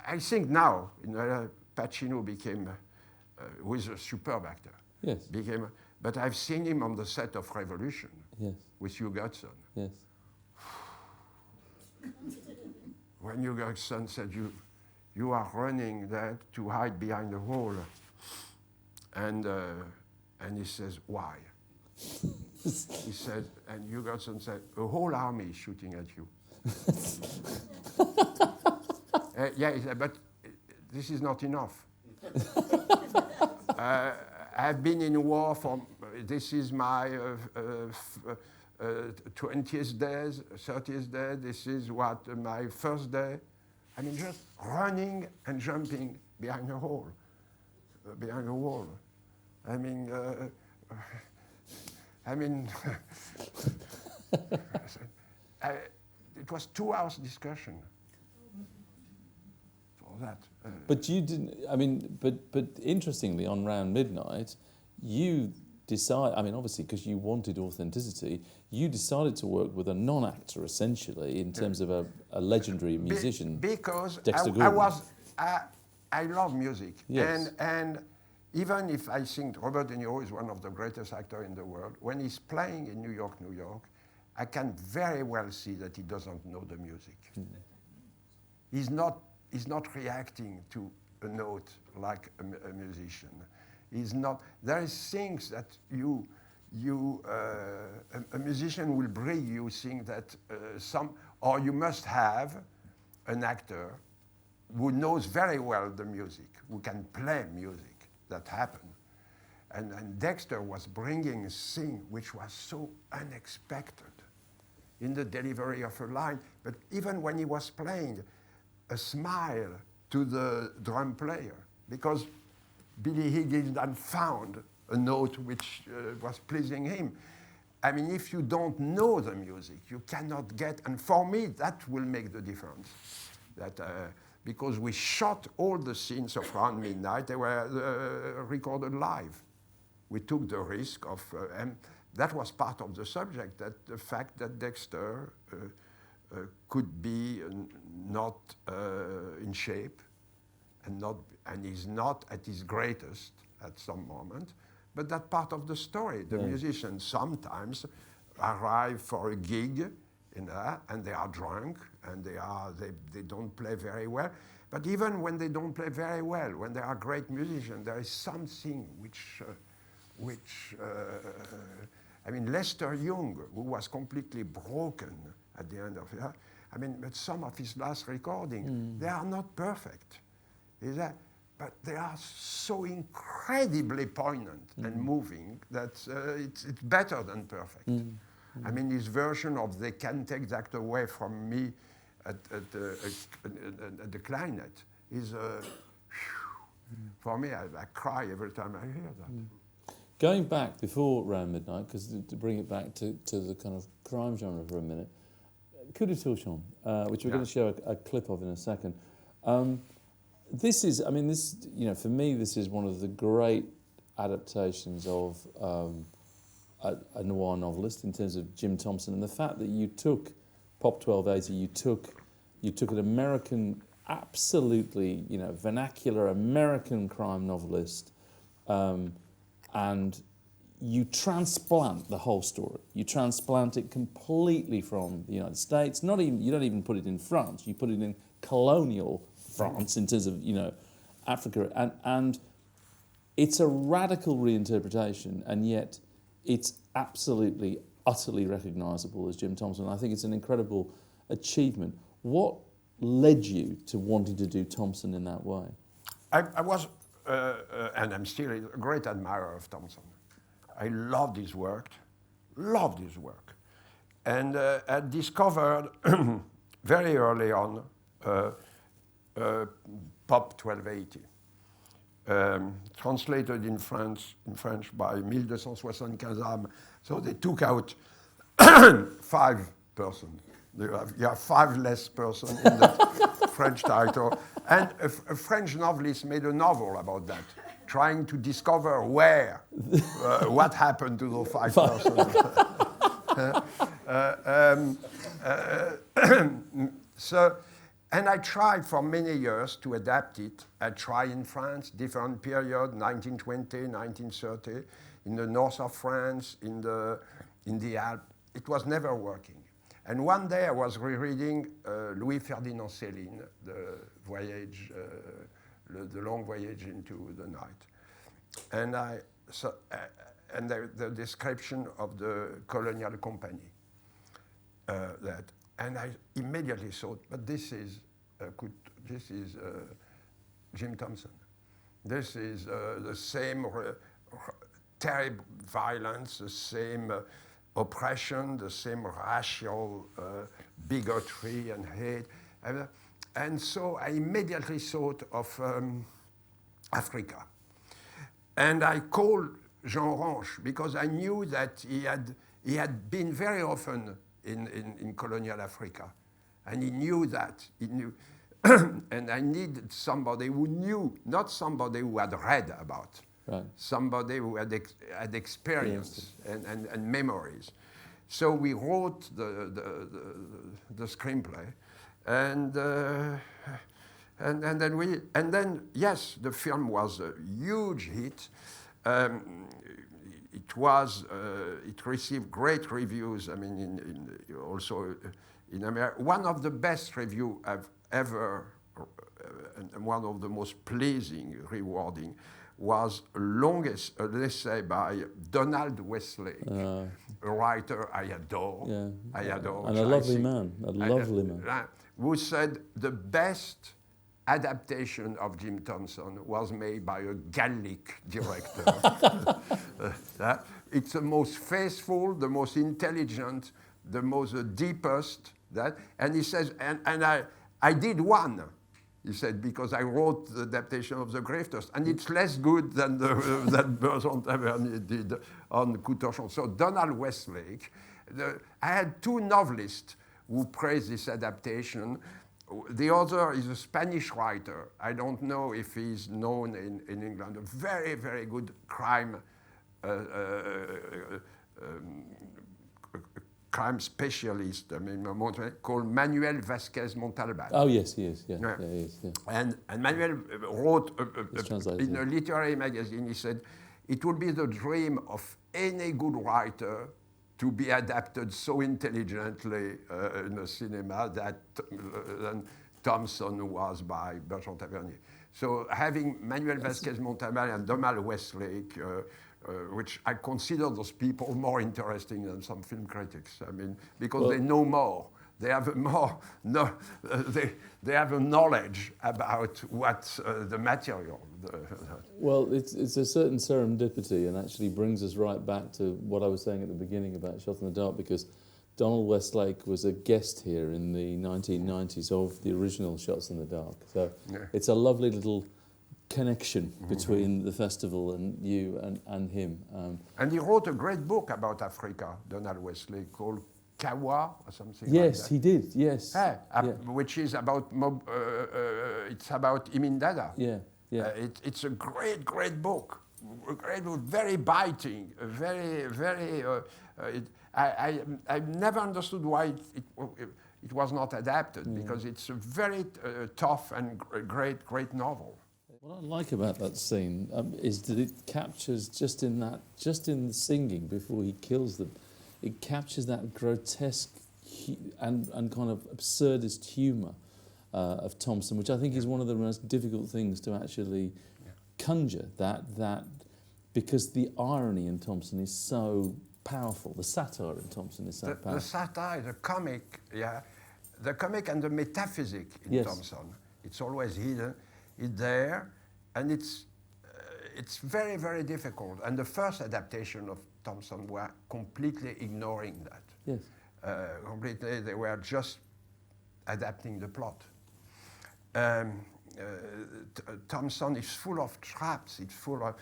I think now, Pacino became, who is a superb actor. Yes. But I've seen him on the set of Revolution. Yes. With Hugh Godson. Yes. When Hugh Godson said, you are running there to hide behind the wall. And he says, why? He said, and Hugh Godson said, a whole army is shooting at you. He said, but this is not enough. I've been in war this is my 20th day, 30th day, this is my first day. I mean, just running and jumping behind a wall. I mean, it was 2 hours discussion for that. But you didn't. I mean, but interestingly, on Round Midnight, you decide. I mean, obviously, because you wanted authenticity, you decided to work with a non-actor essentially in terms of a legendary musician. Because Dexter I love music, yes. and even if I think Robert De Niro is one of the greatest actors in the world, when he's playing in New York, I can very well see that he doesn't know the music. Mm-hmm. He's not reacting to a note like a musician. He's not. There is things that a musician will bring you things that or you must have an actor who knows very well the music, who can play music. That happened. And Dexter was bringing a thing which was so unexpected in the delivery of a line, but even when he was playing, a smile to the drum player, because Billy Higgins had found a note which was pleasing him. I mean, if you don't know the music, you cannot get, and for me, that will make the difference. Because we shot all the scenes of Round Midnight, they were recorded live. We took the risk of, and that was part of the subject, that the fact that Dexter could be not in shape and is not at his greatest at some moment, but that part of the story. The musicians sometimes arrive for a gig in that, and they are drunk, and they don't play very well. But even when they don't play very well, when they are great musicians, there is something which I mean, Lester Young, who was completely broken at the end of it. I mean, but some of his last recordings, they are not perfect. Is that? But they are so incredibly poignant and moving that it's better than perfect. I mean, his version of "They Can't Take That Away From Me" at the clarinet is, for me, I cry every time I hear that. Going back before Round Midnight, because to bring it back to the kind of crime genre for a minute, Coup de Torchon, which we're going to show a clip of in a second. This is, I mean, this, you know, for me, this is one of the great adaptations of a noir novelist in terms of Jim Thompson, and the fact that you took Pop 1280, you took an American, absolutely, you know, vernacular American crime novelist, and you transplant the whole story. You transplant it completely from the United States. Not even, you don't even put it in France. You put it in colonial France in terms of, you know, Africa, and it's a radical reinterpretation, and yet it's absolutely, utterly recognisable as Jim Thompson. I think it's an incredible achievement. What led you to wanting to do Thompson in that way? I was, and I'm still a great admirer of Thompson. I loved his work, and I discovered very early on Pop 1280, translated in French by 1275 âmes. So they took out 5 persons. You have 5 less persons in the French title. And a French novelist made a novel about that, trying to discover where, what happened to those 5 persons. So, and I tried for many years to adapt it. I tried in France, different period, 1920, 1930, in the north of France, in the Alps. It was never working. And one day I was rereading Louis Ferdinand Céline, the voyage, the long voyage into the night, and the description of the colonial company. And I immediately thought, but this is Jim Thompson. This is the same terrible violence, the same oppression, the same racial bigotry and hate. And so I immediately thought of Africa. And I called Jean Ranche because I knew that he had been very often in colonial Africa. And he knew that. He knew. And I needed somebody who knew, not somebody who had read about. Right. Somebody who had experience and memories. So we wrote the screenplay, and then yes, the film was a huge hit. It received great reviews. I mean, also in America, one of the best reviews I've ever, and one of the most pleasing, rewarding, was an essay by Donald Westlake, a writer I adore. Yeah. I adore. And a lovely man, who said the best adaptation of Jim Thompson was made by a Gallic director. It's the most faithful, the most intelligent, the most deepest. And he says, and I did one. He said, because I wrote the adaptation of The Grifters, and it's less good than that Bertrand Tavernier did on Coup de Torchon. So Donald Westlake, I had 2 novelists who praised this adaptation. The other is a Spanish writer. I don't know if he's known in England. A very, very good crime specialist, I mean, called Manuel Vasquez Montalban. Oh, yes, he is. Yeah, he is. Yeah. And Manuel wrote in a literary magazine, he said, it would be the dream of any good writer to be adapted so intelligently in the cinema that Thompson was by Bertrand Tavernier. So having Manuel Vasquez Montalbán and Donald Westlake, which I consider those people more interesting than some film critics. I mean, because they know more. They have a more they have a knowledge about what the material. Well, it's a certain serendipity, and actually brings us right back to what I was saying at the beginning about Shot in the Dark, because Donald Westlake was a guest here in the 1990s of the original Shots in the Dark. So it's a lovely little connection between the festival and you and him. And he wrote a great book about Africa, Donald Westlake, called Kawa or something yes, like that. He did, yes. Which is about, it's about Imin Dada. Yeah. It's a great book. Very biting, I never understood why it was not adapted, because it's a very tough and great novel. What I like about that scene is that it captures just in the singing before he kills them, it captures that grotesque and kind of absurdist humour of Thompson, which I think is one of the most difficult things to actually conjure. That because the irony in Thompson is so powerful, the satire in Thompson is so powerful. The satire, the comic and the metaphysic in Thompson, it's always hidden. It's there, and it's very difficult. And the first adaptation of Thompson were completely ignoring that. Yes. Completely, they were just adapting the plot. Thompson is full of traps. It's full of.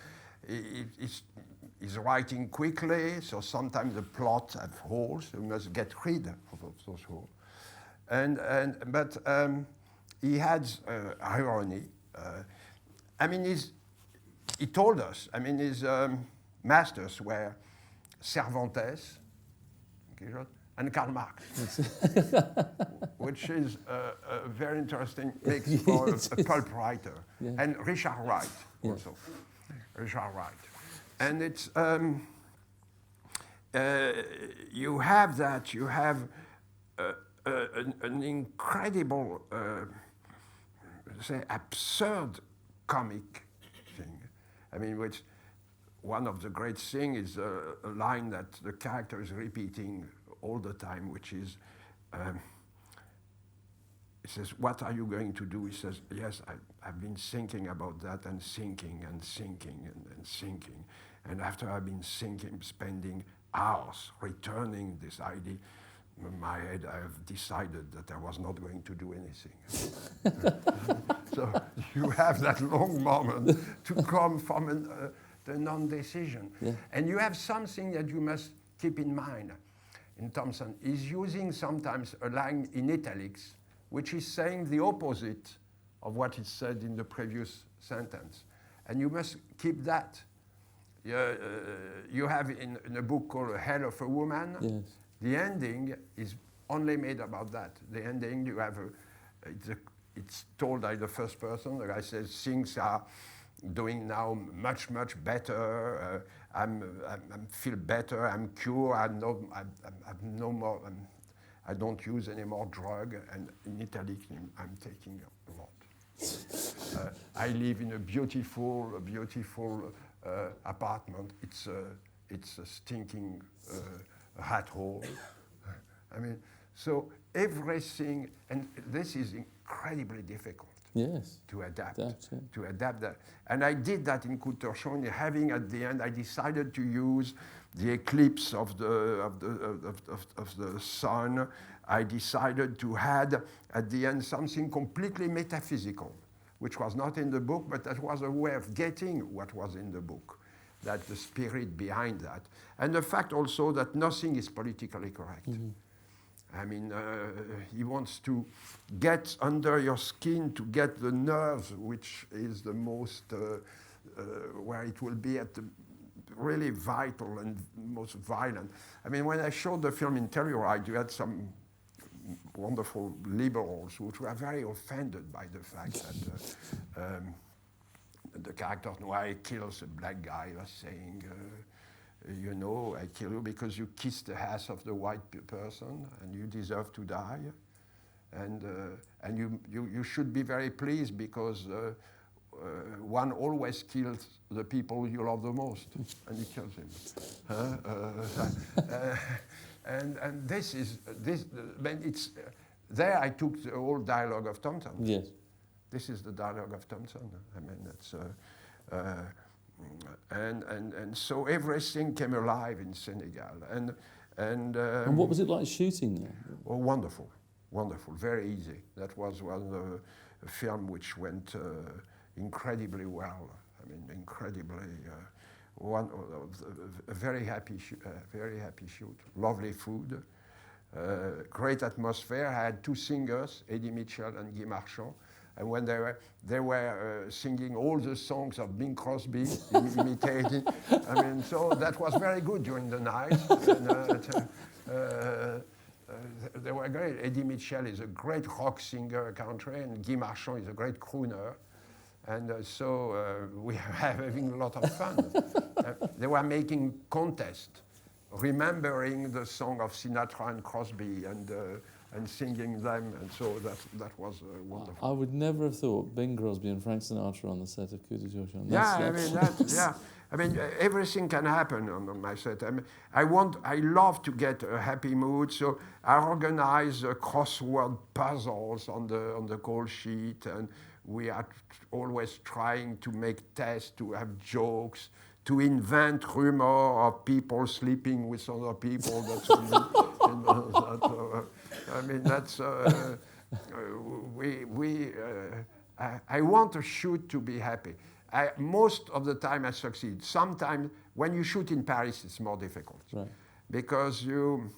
He's writing quickly, so sometimes the plot have holes. You must get rid of those holes. But he had irony. I mean, he told us. I mean, his masters were Cervantes and Karl Marx, which is a very interesting mix for a pulp writer, and Richard Wright also. Richard Wright, and it's you have that. You have an incredible, say, absurd comic thing. I mean, which one of the great things is a line that the character is repeating all the time, which is, he says, "What are you going to do?" He says, "Yes, I've been thinking about that and thinking and thinking and thinking. And after I've been thinking, spending hours returning this idea, in my head, I have decided that I was not going to do anything." So you have that long moment to come from the non-decision. And you have something that you must keep in mind. In Thompson, he's using sometimes a line in italics, which is saying the opposite of what is said in the previous sentence. And you must keep that. You have in a book called Hell of a Woman, the ending is only made about that. The ending, you have it's told by the first person. The guy says, "Things are doing now much better. I feel better. I'm cured. I'm no more. I don't use any more drug." And in Italy, I'm taking a lot. I live in a beautiful apartment. It's a stinking rat hole. I mean, so everything, and this is incredibly difficult. To adapt. To adapt that. And I did that in Coup de Torchon, having at the end, I decided to use the eclipse of the sun. I decided to add at the end something completely metaphysical, which was not in the book, but that was a way of getting what was in the book, that the spirit behind that. And the fact also that nothing is politically correct. I mean, he wants to get under your skin to get the nerves, which is the most, where it will be at the really vital and most violent. I mean, when I showed the film in Telluride, you had some wonderful liberals which were very offended by the fact that the character Noir kills a black guy, was saying, you know, I kill you because you kissed the ass of the white person and you deserve to die. And you should be very pleased because one always kills the people you love the most, and he kills him. And this is this. When it's there, I took the whole dialogue of Thompson. Yes. This is the dialogue of Thompson. I mean, that's. And so everything came alive in Senegal. And what was it like shooting there? Oh, wonderful, wonderful, very easy. That was one film which went incredibly well. I mean, incredibly. A very happy shoot. Lovely food, great atmosphere. I had two singers, Eddie Mitchell and Guy Marchand. And when they were singing all the songs of Bing Crosby, imitating. I mean, so that was very good during the night. And, they were great. Eddie Mitchell is a great rock singer, country, and Guy Marchand is a great crooner. And so we were having a lot of fun. They were making contests, remembering the song of Sinatra and Crosby, and singing them, and so that was wonderful. I would never have thought Bing Crosby and Frank Sinatra on the set of Coup de Jour. I mean, everything can happen on my set. I love to get a happy mood, so I organize crossword puzzles on the call sheet, and we are always trying to make tests, to have jokes, to invent rumor of people sleeping with other people. I mean, that's I want a shoot to be happy. Most of the time I succeed. Sometimes when you shoot in Paris, it's more difficult, right? Because you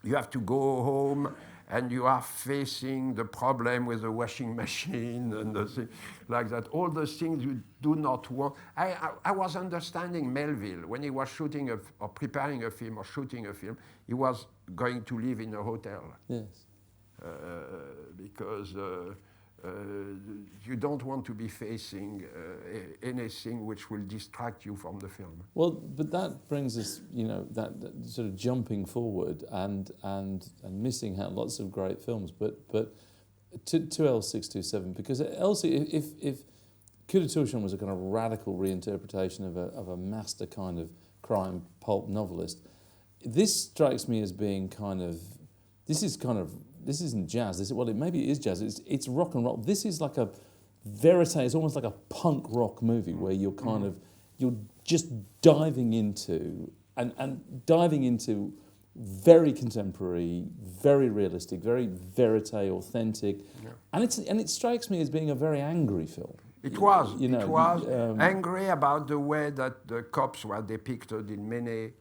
have to go home and you are facing the problem with the washing machine and the thing like that. All those things you do not want. I was understanding Melville when he was shooting or preparing a film or shooting a film. He was going to live in a hotel. Yes. Because you don't want to be facing anything which will distract you from the film. Well, but that brings us, that sort of jumping forward and missing out lots of great films. But to L627, because if Coup de Torchon was a kind of radical reinterpretation of a master kind of crime pulp novelist, this strikes me as being this isn't jazz. Maybe it is jazz. It's rock and roll. This is like a verite. It's almost like a punk rock movie where you're you're just diving into very contemporary, very realistic, very verite, authentic, and it strikes me as being a very angry film. It was angry about the way that the cops were depicted in many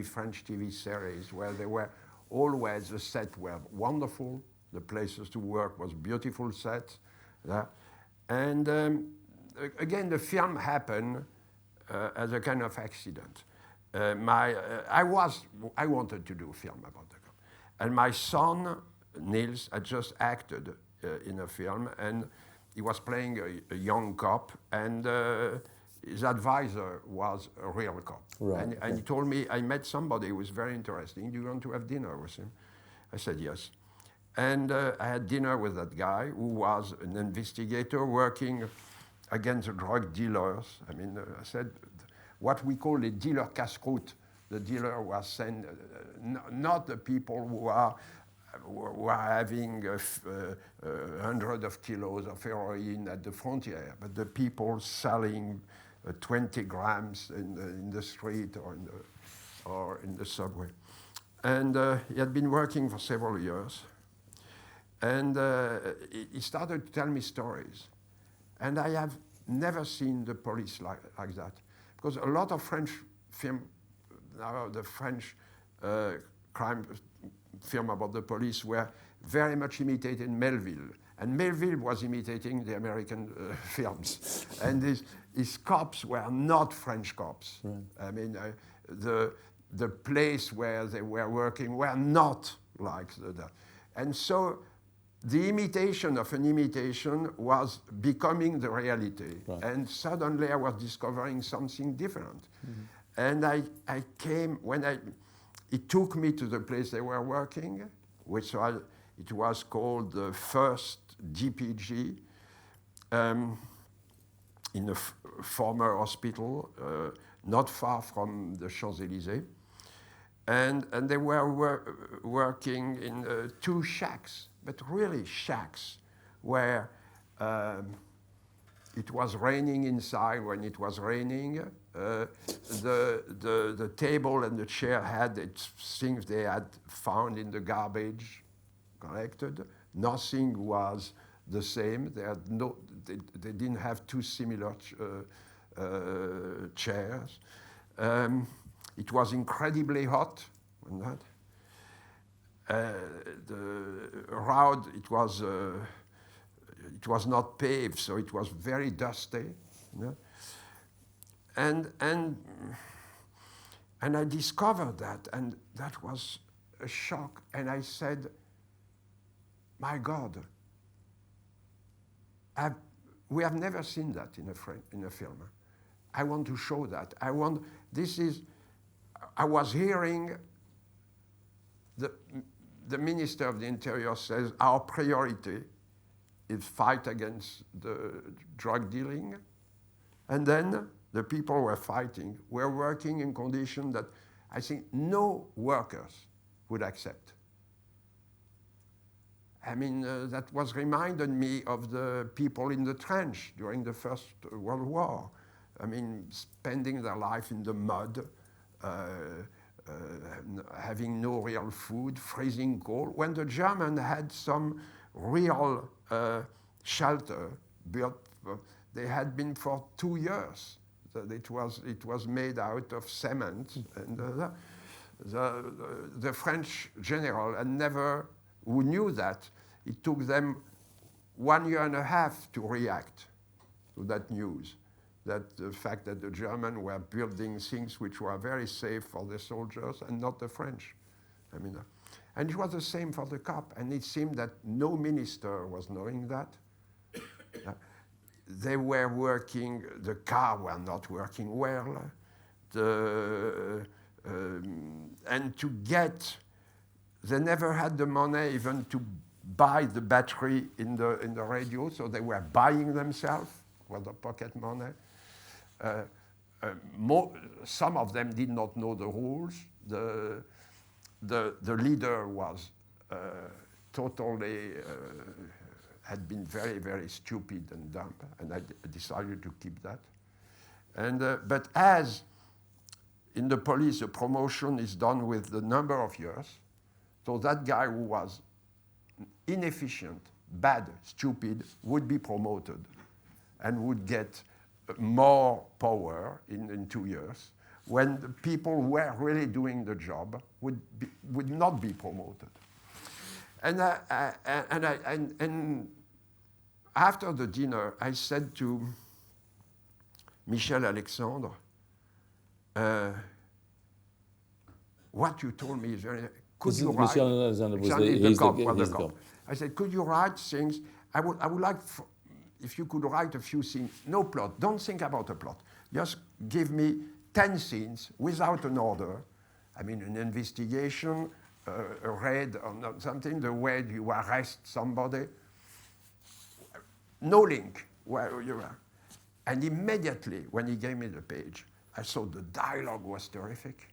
French TV series, where they were. Always the set were wonderful. The places to work was beautiful sets, and again the film happened as a kind of accident. I wanted to do a film about the cop, and my son Niels had just acted in a film, and he was playing a young cop, and his advisor was a real cop. Right. And he told me, I met somebody who was very interesting. Do you want to have dinner with him? I said, yes. And I had dinner with that guy who was an investigator working against the drug dealers. I mean, I said, what we call a dealer casse-croûte. The dealer was sent, not the people who are having 100 of kilos of heroin at the frontier, but the people selling 20 grams in the street or in the subway. And he had been working for several years. And he started to tell me stories. And I have never seen the police like that. Because a lot of French film, the French crime film about the police were very much imitated Melville. And Melville was imitating the American films. And his cops were not French cops. Right. I mean, the place where they were working were not like that. And so the imitation of an imitation was becoming the reality. Right. And suddenly I was discovering something different. Mm-hmm. And I came, he took me to the place they were working, which it was called the first DPG, in a former hospital, not far from the Champs-Élysées. And they were working in 2 shacks, but really shacks, where it was raining inside. When it was raining, the table and the chair had things they had found in the garbage collected. Nothing was the same. They didn't have 2 similar chairs. It was incredibly hot. The road, it was not paved, so it was very dusty. And I discovered that, and that was a shock. And I said, my God, we have never seen that in a film. I want to show that. I was hearing the Minister of the Interior says our priority is fight against the drug dealing. And then the people were fighting, were working in conditions that I think no workers would accept. I mean, that was reminded me of the people in the trench during the First World War. I mean, spending their life in the mud, having no real food, freezing cold. When the Germans had some real shelter built, they had been for 2 years. It was made out of cement, and the French general who knew that, it took them 1.5 years to react to that news. That the fact that the Germans were building things which were very safe for the soldiers and not the French. I mean, and it was the same for the cop. And it seemed that no minister was knowing that. They were working, the car were not working well. And to get, they never had the money even to buy the battery in the radio, so they were buying themselves with the pocket money. Some of them did not know the rules. The leader was totally, had been very, very stupid and dumb, and I decided to keep that. But as in the police, the promotion is done with the number of years, so that guy who was inefficient, bad, stupid, would be promoted and would get more power in 2 years, when the people who were really doing the job would not be promoted. And after the dinner, I said to Michel Alexandre, what you told me is very... Could you write... Michel Alexandre was the cop. I said, could you write things? I would like... If you could write a few scenes, no plot, don't think about a plot. Just give me 10 scenes without an order. I mean, an investigation, a raid or something, the way you arrest somebody. No link where you are. And immediately, when he gave me the page, I saw the dialogue was terrific.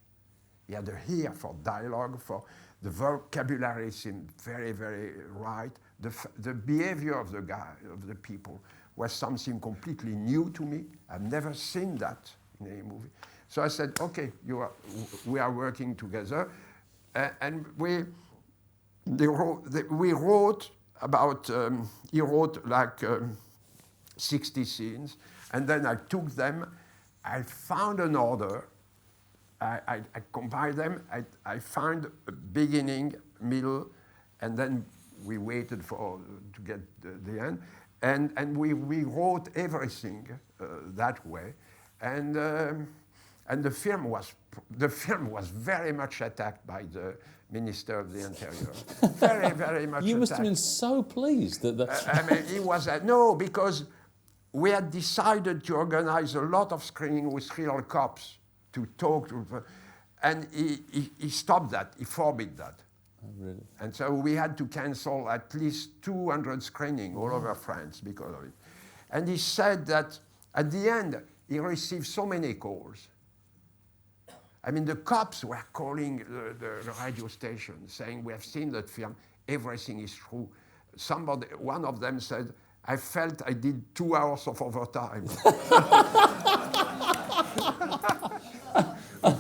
He had an ear for dialogue, for the vocabulary seemed very, very right. The behavior of the guy, of the people, was something completely new to me. I've never seen that in any movie. So I said, okay, we are working together. And we wrote about, he wrote like 60 scenes. And then I took them, I found an order, I combined them, I found a beginning, middle, and then we waited to get the end, and we wrote everything that way, and the film was very much attacked by the Minister of the Interior, very, very much. You must attacked. have been so pleased that. I mean, he was no, because we had decided to organize a lot of screening with real cops to talk to, and he stopped that. He forbid that. Oh, really? And so we had to cancel at least 200 screenings all over France because of it. And he said that at the end, he received so many calls. I mean, the cops were calling the radio station saying, we have seen that film, everything is true. One of them said, I felt I did 2 hours of overtime.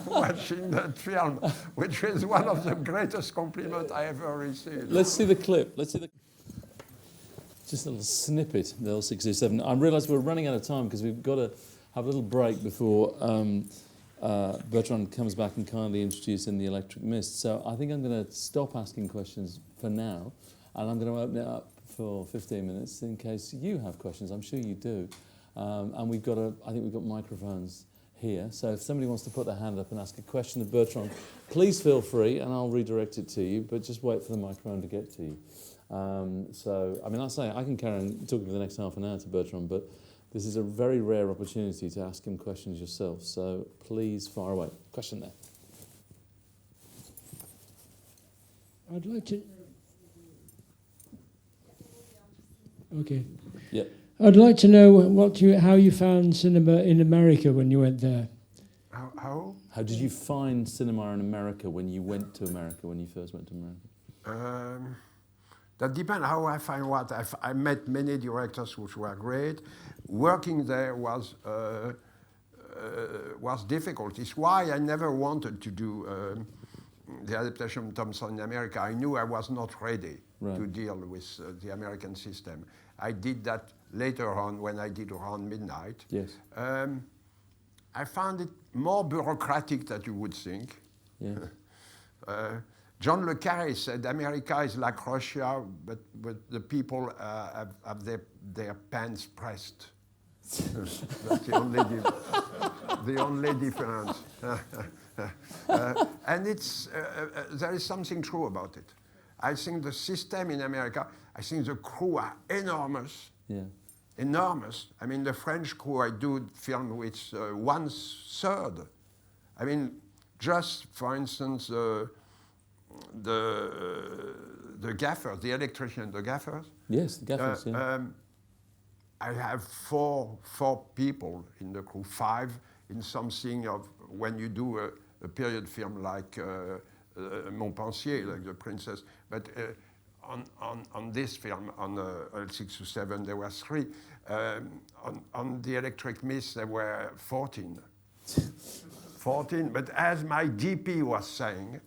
Watching that film, which is one of the greatest compliments I ever received. Let's see the clip. Let's see the. Just a little snippet, the L607. I realise we're running out of time because we've got to have a little break before Bertrand comes back and kindly introducing the Electric Mist. So I think I'm going to stop asking questions for now, and I'm going to open it up for 15 minutes in case you have questions. I'm sure you do. And I think we've got microphones here. So if somebody wants to put their hand up and ask a question of Bertrand, please feel free, and I'll redirect it to you, but just wait for the microphone to get to you. So, I mean, I'll say I can carry on talking for the next half an hour to Bertrand, but this is a very rare opportunity to ask him questions yourself. So please fire away. Question there. I'd like to... Okay. Yeah. I'd like to know how you found cinema in America when you went there. How? How did you find cinema in America when you went to America, when you first went to America? That depends how I find what. I met many directors which were great. Working there was difficult. It's why I never wanted to do the adaptation of Thompson in America. I knew I was not ready to deal with the American system. I did that later on when I did Around Midnight. Yes. I found it more bureaucratic than you would think. Yeah. John Le Carré said America is like Russia, but the people have their pants pressed. That's the only difference. And there is something true about it. I think the system in America, I think the crew are enormous. Yeah. Enormous. I mean, the French crew I do film with 1/3. I mean, just for instance, the gaffers, the electrician, the gaffers. Yes, the gaffers. I have four people in the crew, 5 in something of when you do a period film like Montpensier, like The Princess. But on this film, on L607, there were 3. On the Electric Mist, there were 14. 14. But as my DP was saying,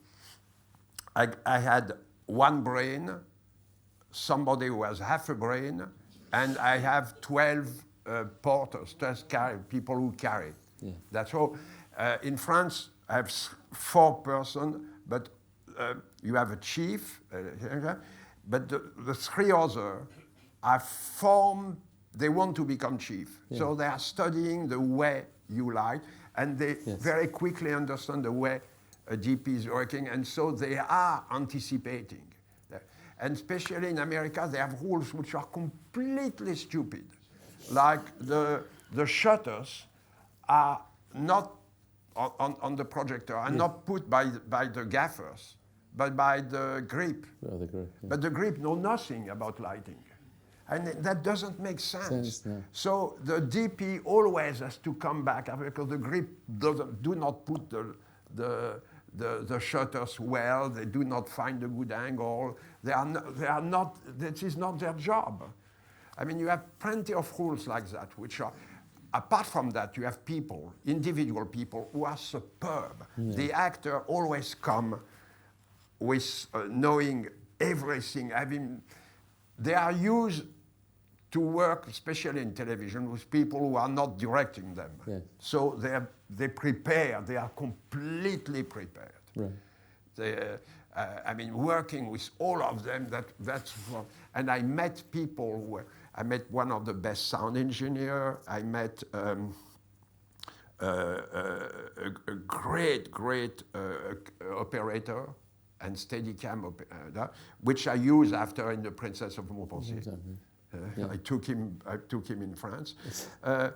I had one brain, somebody who has half a brain, and I have 12 porters, 12 people who carry. Yeah. That's all. In France, I have 4 persons, but you have a chief, but the 3 others are formed, they want to become chief. Yeah. So they are studying the way you light, and they very quickly understand the way a DP is working, and so they are anticipating. And especially in America, they have rules which are completely stupid. Like the shutters are not on the projector, are not put by the gaffers, but by the grip. Oh, the grip. Yeah. But the grip know nothing about lighting. And that doesn't make sense. No. So the DP always has to come back because the grip do not put the shutters well. They do not find a good angle. They are not. That is not their job. I mean, you have plenty of rules like that, which are. Apart from that, you have people, individual people, who are superb. Yeah. The actor always come with knowing everything. I mean, they are used to work, especially in television, with people who are not directing them. Yeah. So they prepare. They are completely prepared. Right. I mean, working with all of them. And I met people. I met one of the best sound engineer. I met a great operator and Steadicam operator, which I use after in The Princess of Montpensier. Exactly. I took him in France. Yes. A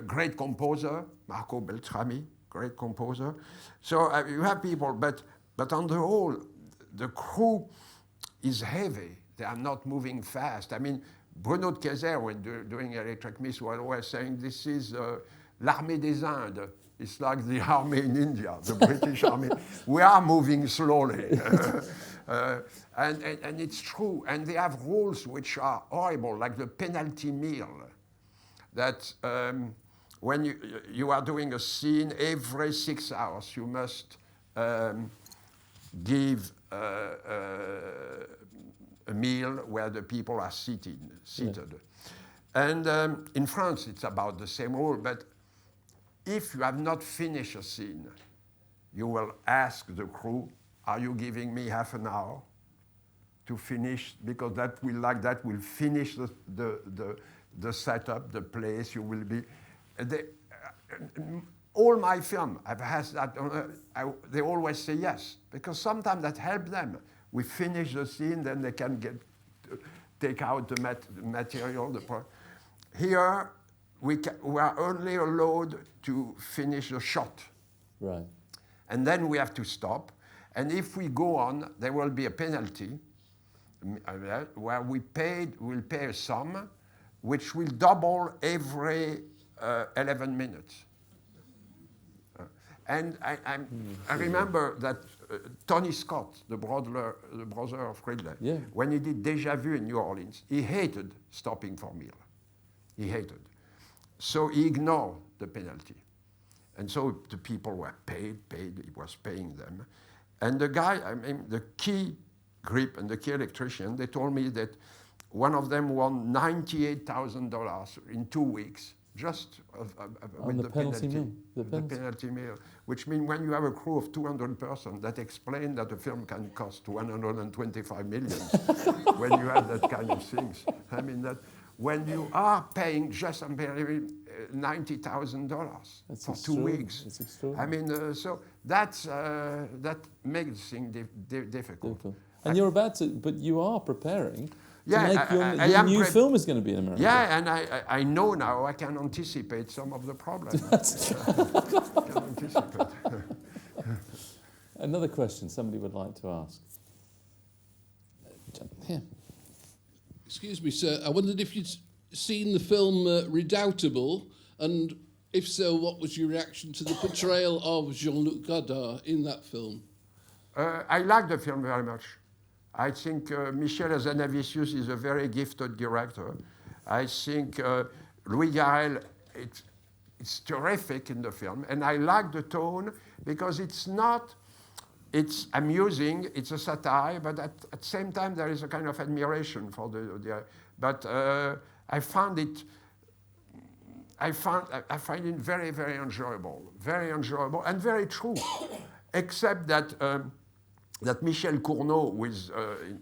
great composer, Marco Beltrami, great composer. So you have people, but on the whole, the crew is heavy. They are not moving fast. I mean, Bruno de Kayser, when doing Electric Mist, was always saying this is l'armée des Indes. It's like the army in India, the British army. We are moving slowly. And it's true. And they have rules which are horrible, like the penalty meal. That when you are doing a scene, every 6 hours you must give a meal where the people are seated. Yeah. And in France, it's about the same rule. But if you have not finished a scene, you will ask the crew, are you giving me half an hour to finish? Because that will finish the setup, the place. You will be. All my film, I've had that. They always say yes, because sometimes that helps them. We finish the scene, then they can take out the material. Here, we are only allowed to finish the shot. Right. And then we have to stop. And if we go on, there will be a penalty where we'll pay a sum which will double every 11 minutes. And I remember that Tony Scott, the brother of Ridley, yeah, when he did Déjà Vu in New Orleans, he hated stopping for meal. He hated. So he ignored the penalty. And so the people were paid, he was paying them. And the guy, the key grip and the key electrician, they told me that one of them won $98,000 in 2 weeks, just with the penalty meal. The penalty meal, which means when you have a crew of 200 persons, that explains that a film can cost 125 million when you have that kind of things. I mean, that when you are paying just $90,000 for 2 weeks. It's extraordinary. I mean, so that makes things difficult. And you're about to, but you are preparing. Your new film is going to be in America. Yeah, and I know now I can anticipate some of the problems. Can anticipate. Another question somebody would like to ask. Here. Excuse me, sir. I wondered if you'd seen the film Redoubtable, and if so, what was your reaction to the portrayal of Jean-Luc Godard in that film? I like the film very much. I think Michel Hazanavicius is a very gifted director. I think Louis Garrel, it's terrific in the film. And I like the tone because it's amusing, it's a satire, but at the same time there is a kind of admiration for but I find it very, very enjoyable and very true, except that that Michel Cournot,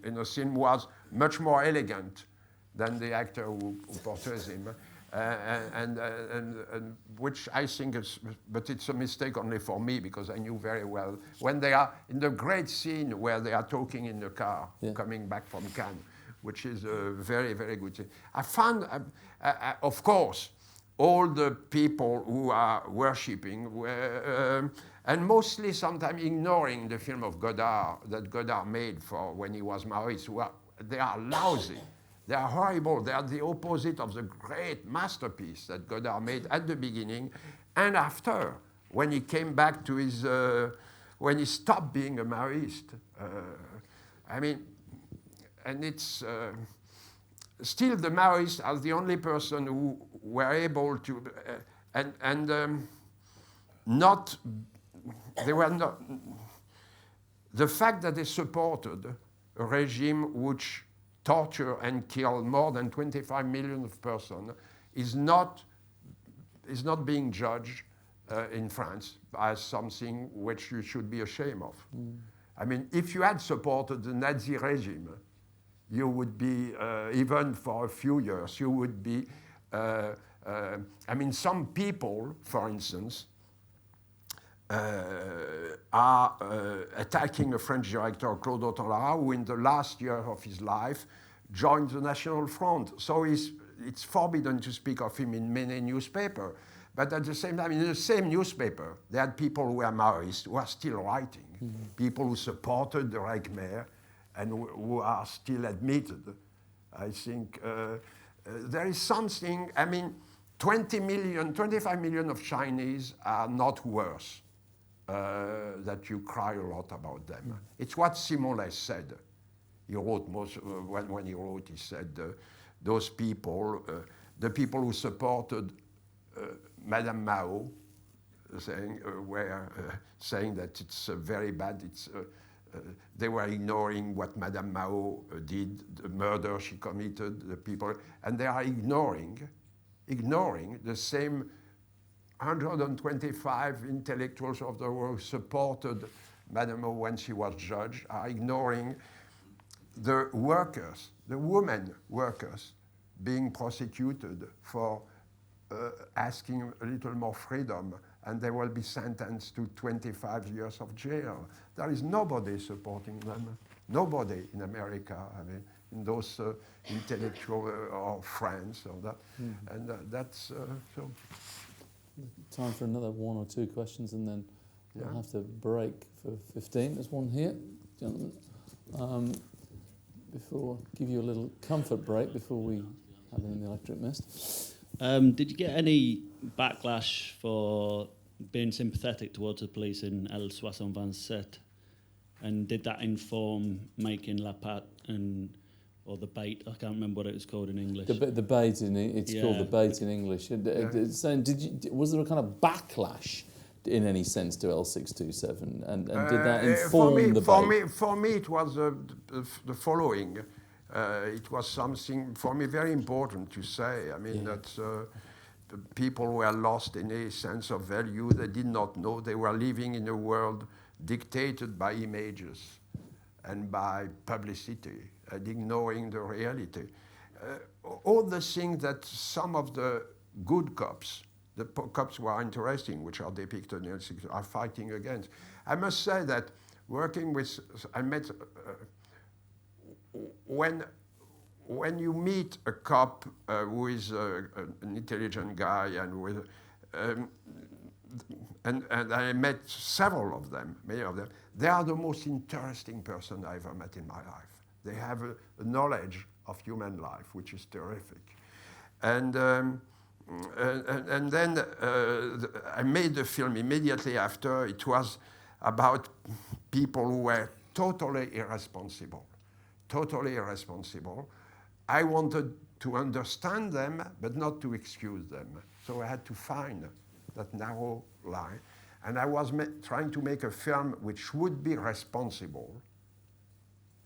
in a scene, was much more elegant than the actor who portrays him, and which I think is, but it's a mistake only for me because I knew very well when they are in the great scene where they are talking in the car, coming back from Cannes, which is a very, very good scene. I found, of course, all the people who are worshipping were. And mostly sometimes ignoring the film of Godard that Godard made for when he was Maurice. They are lousy. They are horrible. They are the opposite of the great masterpiece that Godard made at the beginning and after, when he came back to his, when he stopped being a Maoist. And it's still the Maoists are the only person who were able to, not. They were not. The fact that they supported a regime which tortured and killed more than 25 million persons is not being judged in France as something which you should be ashamed of. I mean, if you had supported the Nazi regime, you would be, even for a few years, you would be, some people, for instance, are attacking a French director, Claude Autant-Lara, who in the last year of his life joined the National Front. So it's forbidden to speak of him in many newspapers. But at the same time, in the same newspaper, there had people who were Maoists who are still writing, people who supported the Reichswehr and who are still admitted. I think there is something, I mean, 20 million, 25 million of Chinese are not worse that you cry a lot about them. It's what Simon said. He wrote when he wrote, he said, those people, the people who supported Madame Mao, were saying that it's very bad. They were ignoring what Madame Mao did, the murder she committed, the people, and they are ignoring the same 125 intellectuals of the world who supported Madame Mao when she was judged, are ignoring the workers, the women workers, being prosecuted for asking a little more freedom, and they will be sentenced to 25 years of jail. There is nobody supporting them, nobody in America, I mean, in those intellectual or France or that. And that's so. Time for another one or two questions, and then we'll have to break for 15. There's one here, gentlemen. Before, give you a little comfort break before we have an electric mist. Did you get any backlash for being sympathetic towards the police in El 67? And did that inform making La Patte or The Bait? I can't remember what it was called in English. The Bait it's called The Bait in English. Saying, was there a kind of backlash in any sense to L627, and did that inform the Bait? For me, it was the following. It was something for me very important to say. I mean, that the people were lost in a sense of value. They did not know. They were living in a world dictated by images and by publicity, and ignoring the reality. All the things that some of the good cops, the cops who are interesting, which are depicted in L6, are fighting against. I must say that working with, I met, when you meet a cop who is an intelligent guy and with, and I met several of them, many of them, they are the most interesting person I ever met in my life. They have a knowledge of human life, which is terrific. And then I made the film immediately after. It was about people who were totally irresponsible. Totally irresponsible. I wanted to understand them, but not to excuse them. So I had to find that narrow line. And I was trying to make a film which would be responsible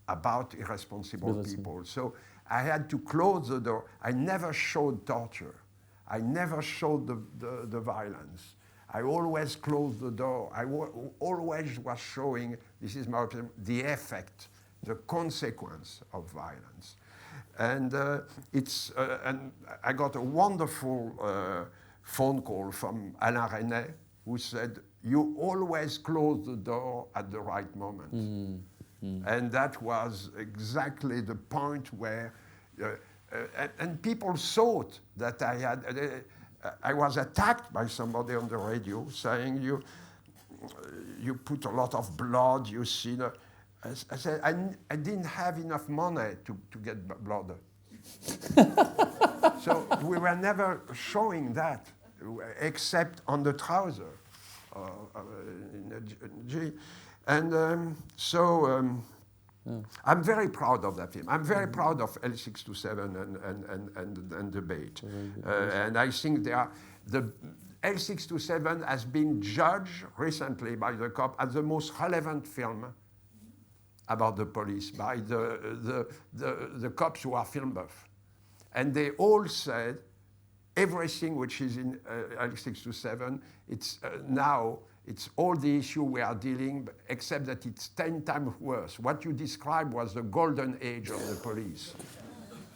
about irresponsible people. So I had to close the door. I never showed torture. I never showed the violence. I always closed the door. I always was showing, this is my opinion, the effect, the consequence of violence. And and I got a wonderful phone call from Alain Resnais, who said, you always close the door at the right moment. And that was exactly the point where, and people thought that I was attacked by somebody on the radio saying, you put a lot of blood, you see. I said, I didn't have enough money to get blood. So we were never showing that, except on the trouser. And I'm very proud of that film. I'm very proud of L627 and The Bait. And I think the L627 has been judged recently by the COP as the most relevant film about the police by the cops who are film buff. And they all said everything which is in L627, it's now, it's all the issue we are dealing, except that it's 10 times worse. What you described was the golden age of the police.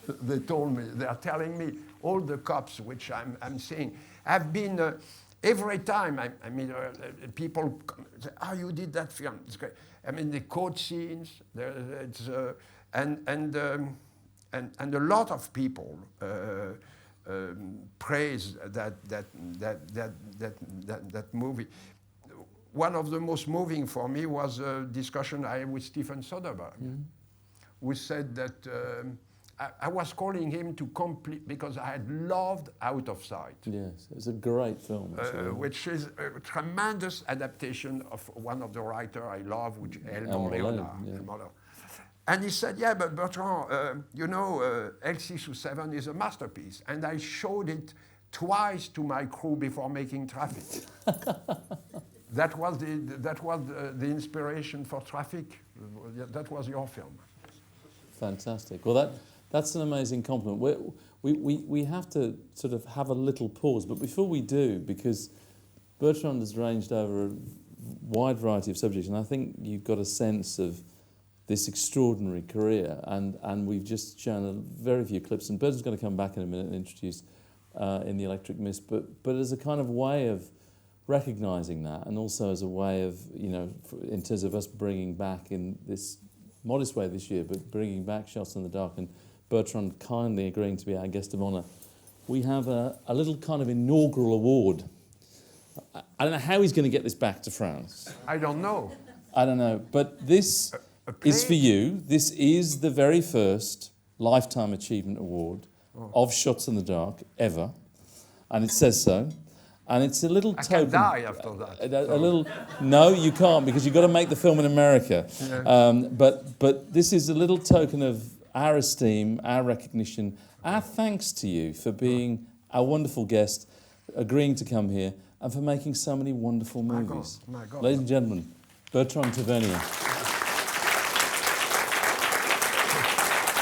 They told me, they are telling me, all the cops which I'm seeing have been, every time, I mean, people say, oh, you did that film, it's great. I mean, the court scenes, and a lot of people praise that movie. One of the most moving for me was a discussion I had with Steven Soderbergh, who said that I was calling him to complete, because I had loved Out of Sight. Yes, it's a great film. Which is a tremendous adaptation of one of the writers I love, which is Elmore Leonard. And he said, yeah, but Bertrand, you know, L627 is a masterpiece. And I showed it twice to my crew before making Traffic. That was the inspiration for Traffic. That was your film. Fantastic. Well, that's an amazing compliment. We have to sort of have a little pause, but before we do, because Bertrand has ranged over a wide variety of subjects, and I think you've got a sense of this extraordinary career, and we've just shown a very few clips, and Bertrand's going to come back in a minute and introduce In the Electric Mist, but as a kind of way of recognising that, and also as a way of, you know, in terms of us bringing back in this modest way this year, but bringing back Shots in the Dark, and Bertrand kindly agreeing to be our guest of honour, we have a little kind of inaugural award. I don't know how he's going to get this back to France. I don't know. But this is for you. This is the very first Lifetime Achievement Award of Shots in the Dark ever, and it says so. And it's a little token. I can die after that. A little. No, you can't, because you've got to make the film in America. Yeah. But this is a little token of our esteem, our recognition, our thanks to you for being our wonderful guest, agreeing to come here, and for making so many wonderful movies. My God. Ladies and gentlemen, Bertrand Tavernier.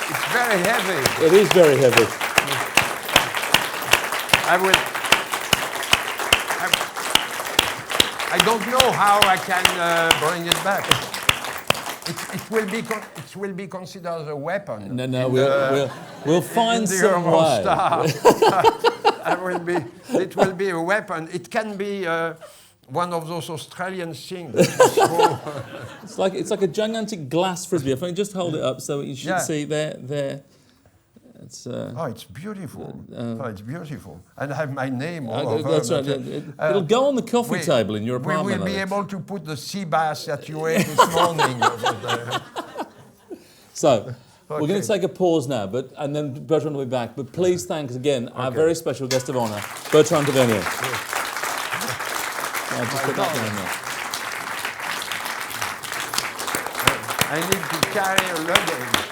It's very heavy. It is very heavy. I don't know how I can bring it back. It will be considered as a weapon. No, we'll find some way. It will be a weapon. It can be one of those Australian things. It's like a gigantic glass frisbee. If I can just hold it up so you should see there. It's, it's beautiful. It's beautiful. And I have my name all over. That's right. It'll go on the coffee table in your apartment. We will be able to put the sea bass that you ate this morning over there. So, we're going to take a pause now, and then Bertrand will be back. But please thank again our very special guest of honour, Bertrand Tavernier. Just put that down there. I need to carry a luggage.